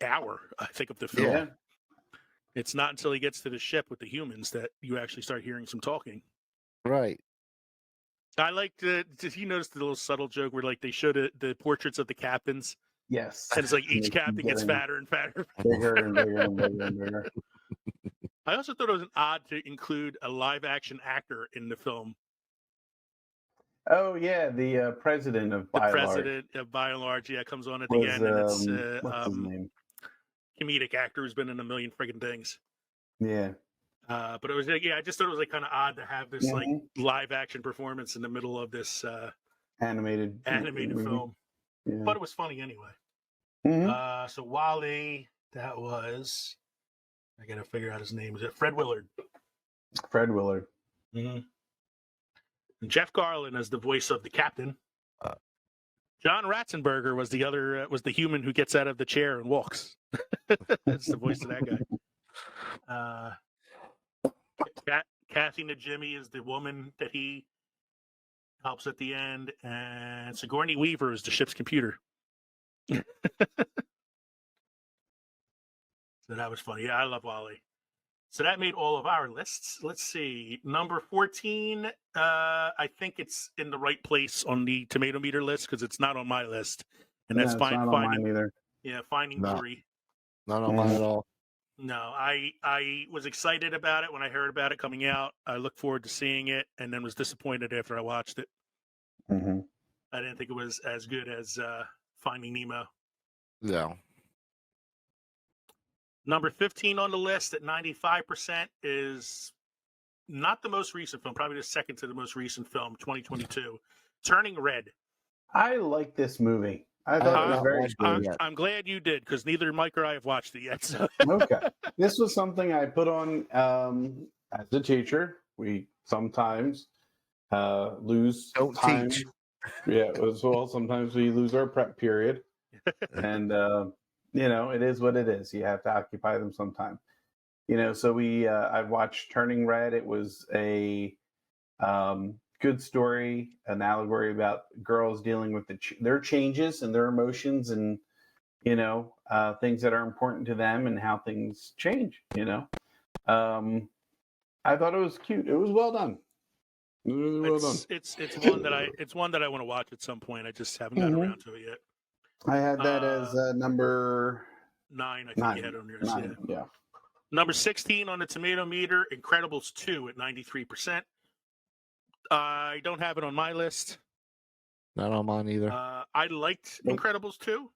hour, I think, of the film. Yeah. It's not until he gets to the ship with the humans that you actually start hearing some talking. Right. I like did you notice the little subtle joke where like they showed the portraits of the captains Yes. And it's like And each they keep captain gets getting fatter and fatter. bigger and bigger and bigger and bigger. I also thought it was odd to include a live action actor in the film. Oh yeah, the president of The By and Large president, by and large, yeah, comes on at the was end, and it's what's his name? comedic actor who's been in a million friggin' things. Yeah. But it was I just thought it was like kind of odd to have this like Mhm. live action performance in the middle of this Animated movie. film. Yeah. But it was funny anyway. Mhm. So Wally, that was I gotta figure out his name. Is it Fred Willard? Fred Willard. Mm-hmm. And Jeff Garlin as the voice of the captain. John Ratzenberger was the other was the human who gets out of the chair and walks. That's the voice of that guy. Kathy Najimy is the woman that he helps at the end, and Sigourney Weaver is the ship's computer. So that was funny. Yeah, I love Wally. So that made all of our lists. Let's see. Number 14, I think it's in the right place on the tomato meter list because it's not on my list. And that's It's not on mine either. Yeah, Finding Dory. Not on mine at all. No, I was excited about it when I heard about it coming out. I looked forward to seeing it and then was disappointed after I watched it. Mm-hmm. I didn't think it was as good as Finding Nemo. No. Number 15 on the list at 95% is not the most recent film, probably the second to the most recent film, 2022, Turning Red. I like this movie. I thought it was very good. I'm glad you did because neither Mike or I have watched it yet. So. Okay. This was something I put on as a teacher. We sometimes lose time. Teach. Yeah, as well. Sometimes we lose our prep period. And it is what it is. You have to occupy them sometime. So I watched Turning Red. It was a good story, an allegory about girls dealing with their changes and their emotions and, things that are important to them and how things change, I thought it was cute. It was well done. Really well done. It's one that I want to watch at some point. I just haven't gotten around to it yet. I had that as number 9. I think you had it on yours. 9, yeah. Number 16 on the tomato meter, Incredibles 2 at 93%. I don't have it on my list. Not on mine either. I liked Incredibles 2.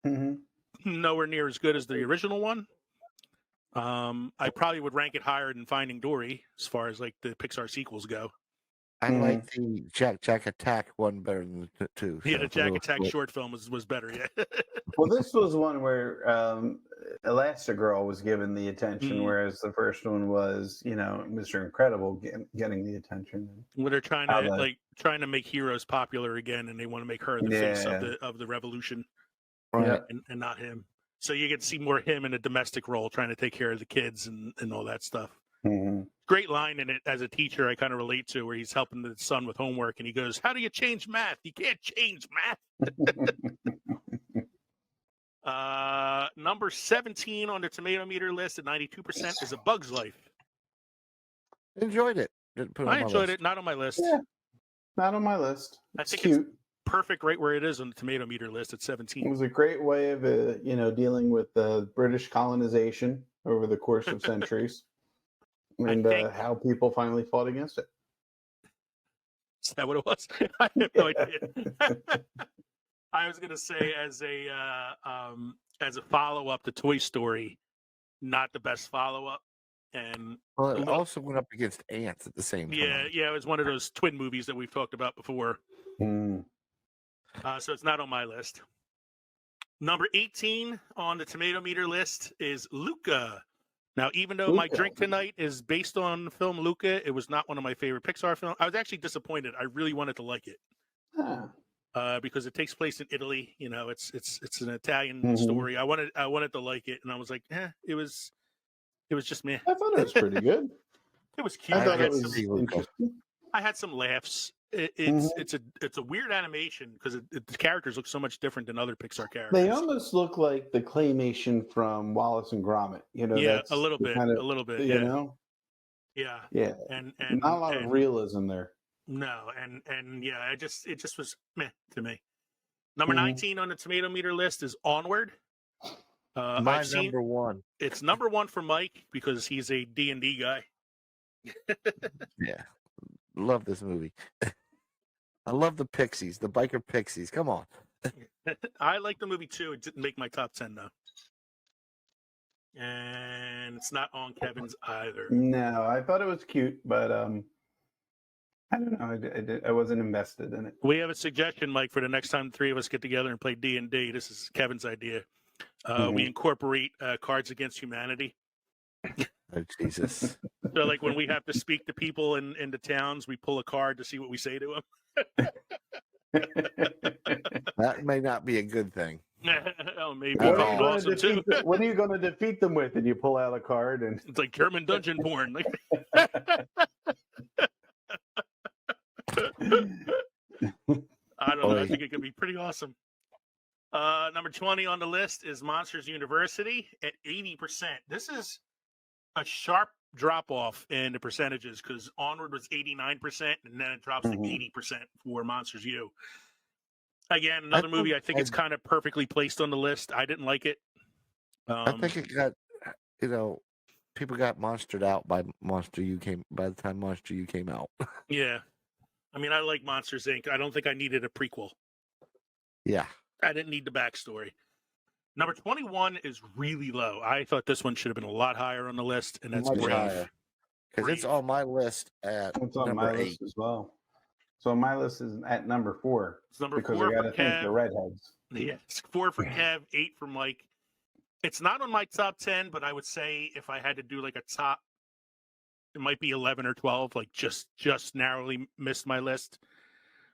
Mm-hmm. Nowhere near as good as the original one. I probably would rank it higher than Finding Dory as far as like the Pixar sequels go. I like the Jack Attack one better than the 2. Yeah, the Jack Attack short film was better. Yeah. Well, this was one where Elastigirl was given the attention, whereas the first one was, Mr. Incredible getting the attention. Where they're trying to make heroes popular again, and they want to make her the face of the revolution, right? And not him. So you get to see more him in a domestic role, trying to take care of the kids and all that stuff. Mm-hmm. Great line in it as a teacher I kind of relate to, where he's helping the son with homework, and he goes, "How do you change math? You can't change math." Number 17 on the tomato meter list at 92% is A Bug's Life. Enjoyed it. I enjoyed it. Not on my list. Yeah, not on my list. It's cute. It's perfect right where it is on the tomato meter list at 17. It was a great way of dealing with British colonization over the course of centuries. And how people finally fought against it. Is that what it was? I have no idea. I was going to say as a follow-up to Toy Story, not the best follow-up. And it also went up against Ants at the same time. Yeah, it was one of those twin movies that we've talked about before. So it's not on my list. Number 18 on the tomato meter list is Luca. Now, even though my drink tonight is based on the film Luca, it was not one of my favorite Pixar films. I was actually disappointed. I really wanted to like it because it takes place in Italy. It's an Italian story. I wanted to like it, and I was like, it was just meh. I thought it was pretty good. It was cute. I thought it was interesting. I had some laughs. It's a weird animation because the characters look so much different than other Pixar characters. They almost look like the claymation from Wallace and Gromit. A little bit. Yeah. And not a lot of realism there. No, and it just was meh to me. Number 19 on the tomato meter list is Onward. My number one. It's number one for Mike because he's a D&D guy. Yeah. Love this movie. I love the Pixies, the biker Pixies. Come on. I like the movie too. It didn't make my top 10 though. And it's not on Kevin's either. No, I thought it was cute, but I don't know. I wasn't invested in it. We have a suggestion, Mike, for the next time the three of us get together and play D&D. This is Kevin's idea. We incorporate Cards Against Humanity. Oh, Jesus. So, like, when we have to speak to people in the towns, we pull a card to see what we say to them. That may not be a good thing. Oh, maybe What it's are you awesome too. What are you going to defeat them with? And you pull out a card, and It's like German dungeon porn. I don't know. I think it could be pretty awesome. Number 20 on the list is Monsters University at 80%. This is a sharp drop off in the percentages because Onward was 89%, and then it drops to 80% for Monsters U. Again, another movie I think it's kind of perfectly placed on the list. I didn't like it. I think it got, people got monstered out by by the time Monster U came out. Yeah. I mean, I like Monsters, Inc. I don't think I needed a prequel. Yeah. I didn't need the backstory. Number 21 is really low. I thought this one should have been a lot higher on the list, and that's Much Brave. higher. Because it's on my list at it's on number my 8. list as well. So my list is at number 4. It's number because 4 I got for to think Kev. the redheads. Yeah, it's 4 for Kev, 8 for Mike. It's not on my top 10, but I would say if I had to do like a top, it might be 11 or 12. Like just narrowly missed my list.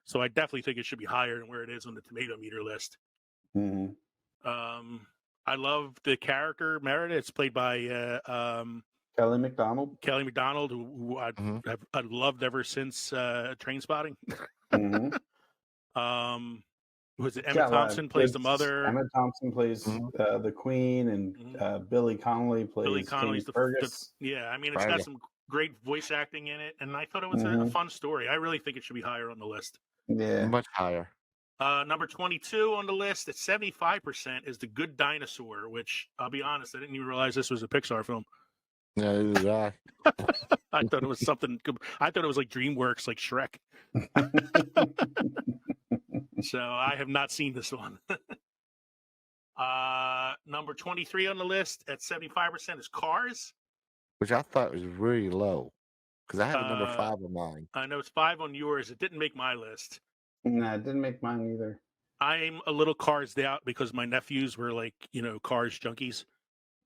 So I definitely think it should be higher than where it is on the tomato meter list. Mm-hmm. I love the character Meredith. It's played by Kelly McDonald. Kelly McDonald, who I've loved ever since Train Spotting. Was it Emma Thompson plays the mother? Emma Thompson plays the Queen, and Billy Connolly plays King Fergus. Yeah, I mean, it's got some great voice acting in it, and I thought it was a fun story. I really think it should be higher on the list. Yeah, much higher. Number 22 on the list at 75% is The Good Dinosaur, which I'll be honest, I didn't even realize this was a Pixar film. No, neither did I. I thought it was something. I thought it was like DreamWorks, like Shrek. So I have not seen this one. Number 23 on the list at 75% is Cars, which I thought was really low because I have a number 5 on mine. I know it's 5 on yours. It didn't make my list. No, it didn't make mine either. I'm a little Carsed out because my nephews were like, Cars junkies.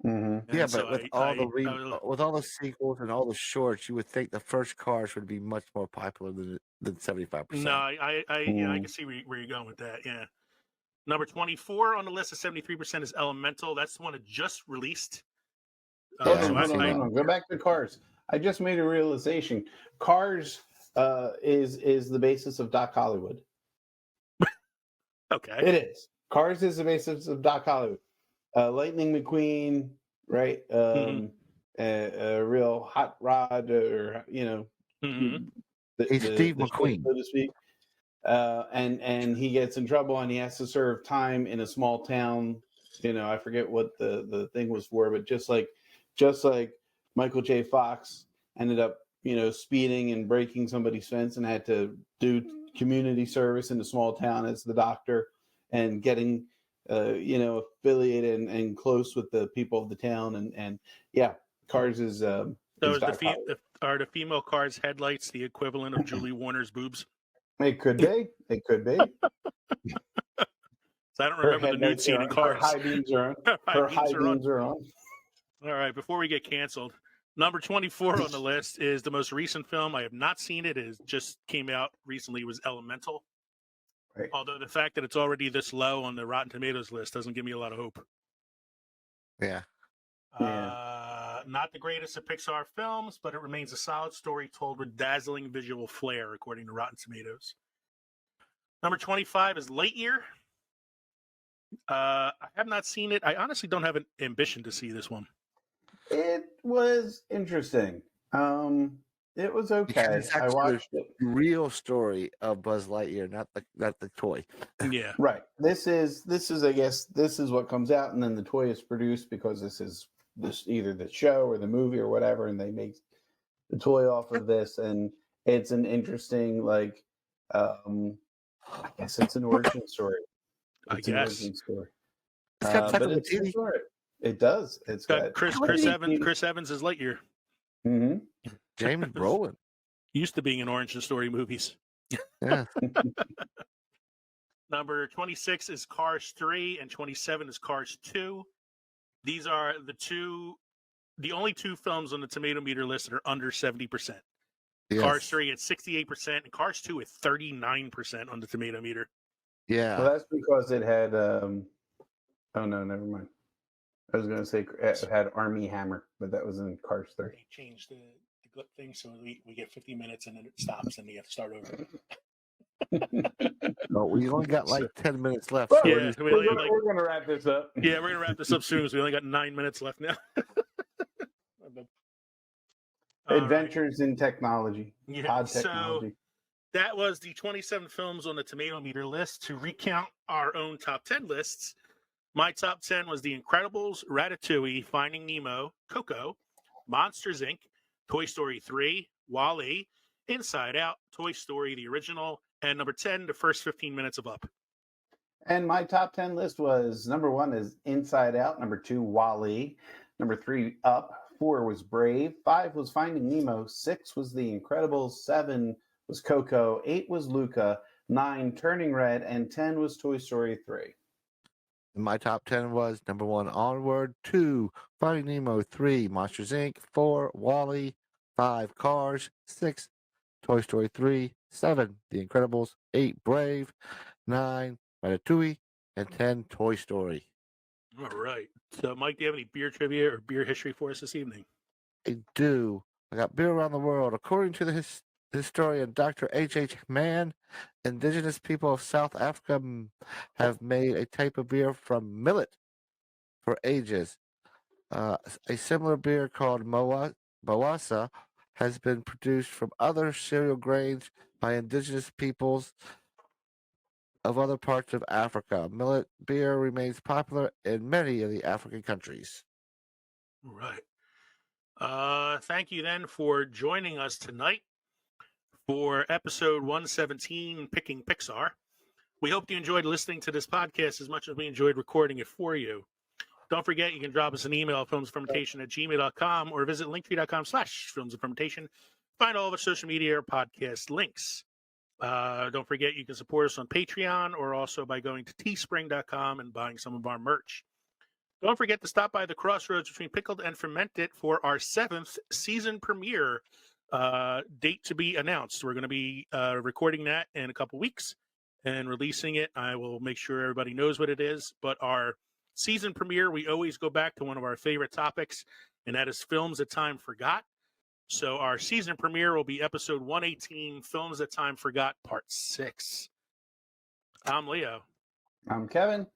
Yeah, but with all the sequels and all the shorts, you would think the first Cars would be much more popular than 75%. No, I can see where you're going with that. Yeah. Number 24 on the list of 73% is Elemental. That's the one that just released. Hold on. Go back to Cars. I just made a realization. Cars is the basis of Doc Hollywood. Okay. It is. Cars is the basis of Doc Hollywood. Lightning McQueen, right? A real hot rod, or he's Steve McQueen, so to speak. And he gets in trouble, and he has to serve time in a small town. I forget what the thing was for, but just like Michael J. Fox ended up, speeding and breaking somebody's fence, and had to do community service in a small town as the doctor, and getting affiliated and close with the people of the town, and yeah, Cars is. So are the female Cars headlights the equivalent of Julie Warner's boobs? It could be. It could be. So I don't remember the nude scene in Cars. Her high beams are on. Her high beams are on. All right, before we get canceled, number 24 on the list is the most recent film. I have not seen it. It just came out recently. It was Elemental. Right. Although the fact that it's already this low on the Rotten Tomatoes list doesn't give me a lot of hope. Yeah. Not the greatest of Pixar films, but it remains a solid story told with dazzling visual flair, according to Rotten Tomatoes. Number 25 is Lightyear. I have not seen it. I honestly don't have an ambition to see this one. It was interesting. It was Because okay. it's I actually watched it. the real story of Buzz Lightyear, not the toy. Yeah. Right. This is I guess this is what comes out, and then the toy is produced because this is either the show or the movie or whatever, and they make the toy off of this, and it's an interesting I guess it's an origin story. I It's an guess. origin story. It's got But Taika it's Waititi. all right. It does. It's Got got Chris Evans is Lightyear. Mm-hmm. James Brolin. Used to being in origin story movies. Yeah. Number 26 is Cars 3, and 27 is Cars 2. These are the only two films on the tomato meter list that are under 70%. Yes. Cars 3 at 68%, and Cars 2 at 39% on the tomato meter. Yeah. Well, that's because it had. Oh no, never mind. I was going to say it had Army Hammer, but that was in Cars 3. They changed the thing so we get 50 minutes and then it stops and we have to start over. No, we only got like 10 minutes left. Well, so Yeah, we're going to wrap this up. Yeah, we're gonna wrap this up soon because we only got 9 minutes left now. Adventures in technology. Yeah, Pod so technology. that was the 27 films on the tomato meter list. To recount our own top 10 lists, my top 10 was The Incredibles, Ratatouille, Finding Nemo, Coco, Monsters Inc., Toy Story 3, WALL-E, Inside Out, Toy Story the original, and number 10, the first 15 minutes of Up. And my top 10 list was number 1 is Inside Out, number 2 WALL-E, number 3 Up, 4 was Brave, 5 was Finding Nemo, 6 was The Incredibles, 7 was Coco, 8 was Luca, 9 Turning Red, and 10 was Toy Story 3. My top 10 was number 1, Onward, 2, Finding Nemo, 3, Monsters Inc., 4, WALL-E, 5, Cars, 6, Toy Story 3, 7, The Incredibles, 8, Brave, 9, Ratatouille, and 10, Toy Story. All right. So, Mike, do you have any beer trivia or beer history for us this evening? I do. I got beer around the world. According to the historian Dr. H.H. Mann, indigenous people of South Africa have made a type of beer from millet for ages. A similar beer called Mawasa has been produced from other cereal grains by indigenous peoples of other parts of Africa. Millet beer remains popular in many of the African countries. All right. Thank you then for joining us tonight for episode 117, Picking Pixar. We hope you enjoyed listening to this podcast as much as we enjoyed recording it for you. Don't forget, you can drop us an email at filmsoffermentation@gmail.com or visit linktree.com/filmsoffermentation. Find all of our social media or podcast links. Don't forget, you can support us on Patreon or also by going to teespring.com and buying some of our merch. Don't forget to stop by the crossroads between Pickled and Fermented for our 7th season premiere. Date to be announced. We're going to be recording that in a couple weeks and releasing it. I will make sure everybody knows what it is. But our season premiere, we always go back to one of our favorite topics, and that is films that time forgot. So our season premiere will be episode 118, Films That Time Forgot, Part 6. I'm Leo. I'm Kevin.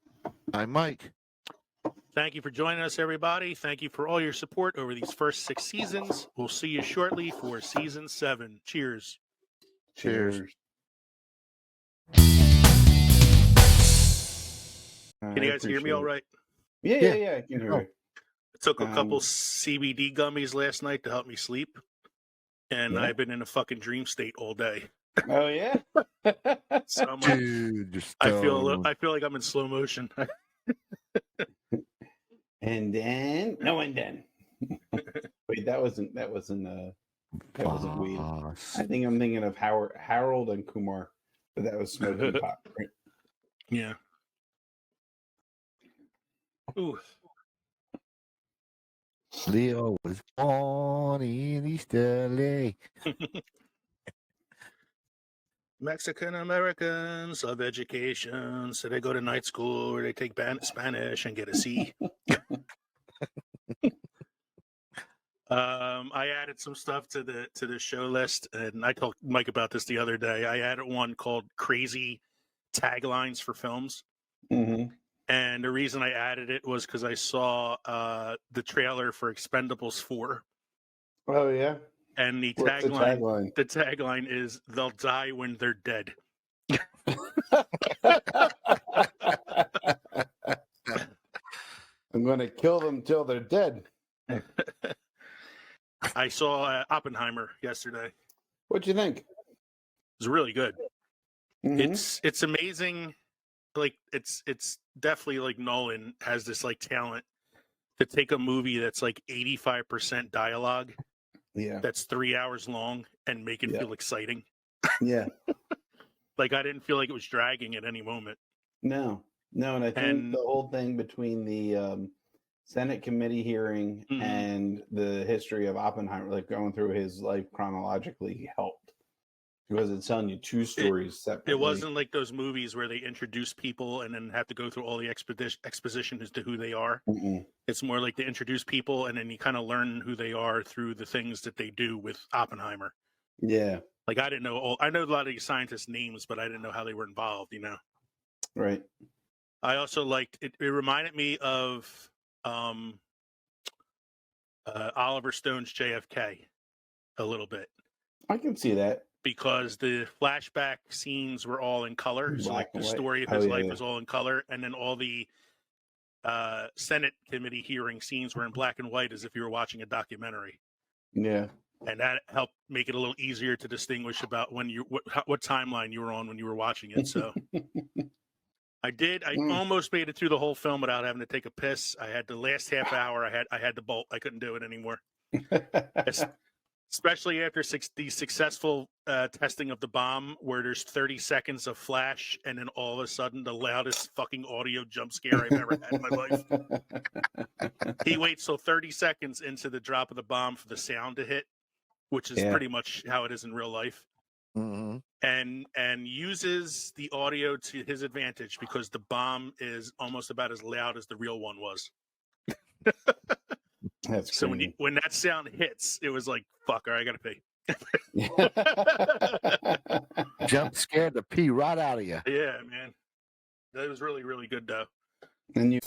I'm Mike. Thank you for joining us, everybody. Thank you for all your support over these first 6 seasons. We'll see you shortly for season 7. Cheers. Cheers. Can you guys hear me all right? Yeah, I can hear you. I took a couple CBD gummies last night to help me sleep, and I've been in a fucking dream state all day. Oh yeah. So I'm like, Dude, I feel like I'm in slow motion. And then wait, that wasn't weed. I think I'm thinking of Harold and Kumar, but that was smoking pot. Right? Yeah. Ooh. Leo was born in East LA. Mexican Americans love education, so they go to night school where they take Spanish and get a C. I added some stuff to the show list, and I told Mike about this the other day. I added one called Crazy Taglines for Films. Mm-hmm. And the reason I added it was because I saw the trailer for Expendables 4. Oh yeah. And the What's the tagline is "They'll die when they're dead." I'm going to kill them till they're dead. I saw Oppenheimer yesterday. What'd you think? It was really good. Mhm. It's amazing. Like it's definitely like Nolan has this like talent to take a movie that's like 85% dialogue, Yeah. that's 3 hours long, and make it feel exciting. Yeah. Like I didn't feel like it was dragging at any moment. No, and I think the whole thing between the Senate committee hearing and the history of Oppenheimer, like going through his life chronologically, helped because it's telling you two stories separately. It wasn't like those movies where they introduce people and then have to go through all the exposition as to who they are. It's more like they introduce people and then you kind of learn who they are through the things that they do with Oppenheimer. Yeah. Like I know a lot of these scientists' names, but I didn't know how they were involved, you know? Right. I also liked it. It reminded me of Oliver Stone's JFK a little bit. I can see that. Because the flashback scenes were all in color. So like the story of his life was all in color. And then all the Senate committee hearing scenes were in black and white as if you were watching a documentary. Yeah. And that helped make it a little easier to distinguish about when what timeline you were on when you were watching it. So I almost made it through the whole film without having to take a piss. I had the last half hour. I had to bolt. I couldn't do it anymore. Especially after the successful testing of the bomb, where there's 30 seconds of flash, and then all of a sudden the loudest fucking audio jump scare I've ever had in my life. He waits till 30 seconds into the drop of the bomb for the sound to hit, which is pretty much how it is in real life. And uses the audio to his advantage because the bomb is almost about as loud as the real one was. That's so when that sound hits, it was like, fuck, all right, I gotta pee. Jump scared the pee right out of you. Yeah, man. That was really, really good though. And you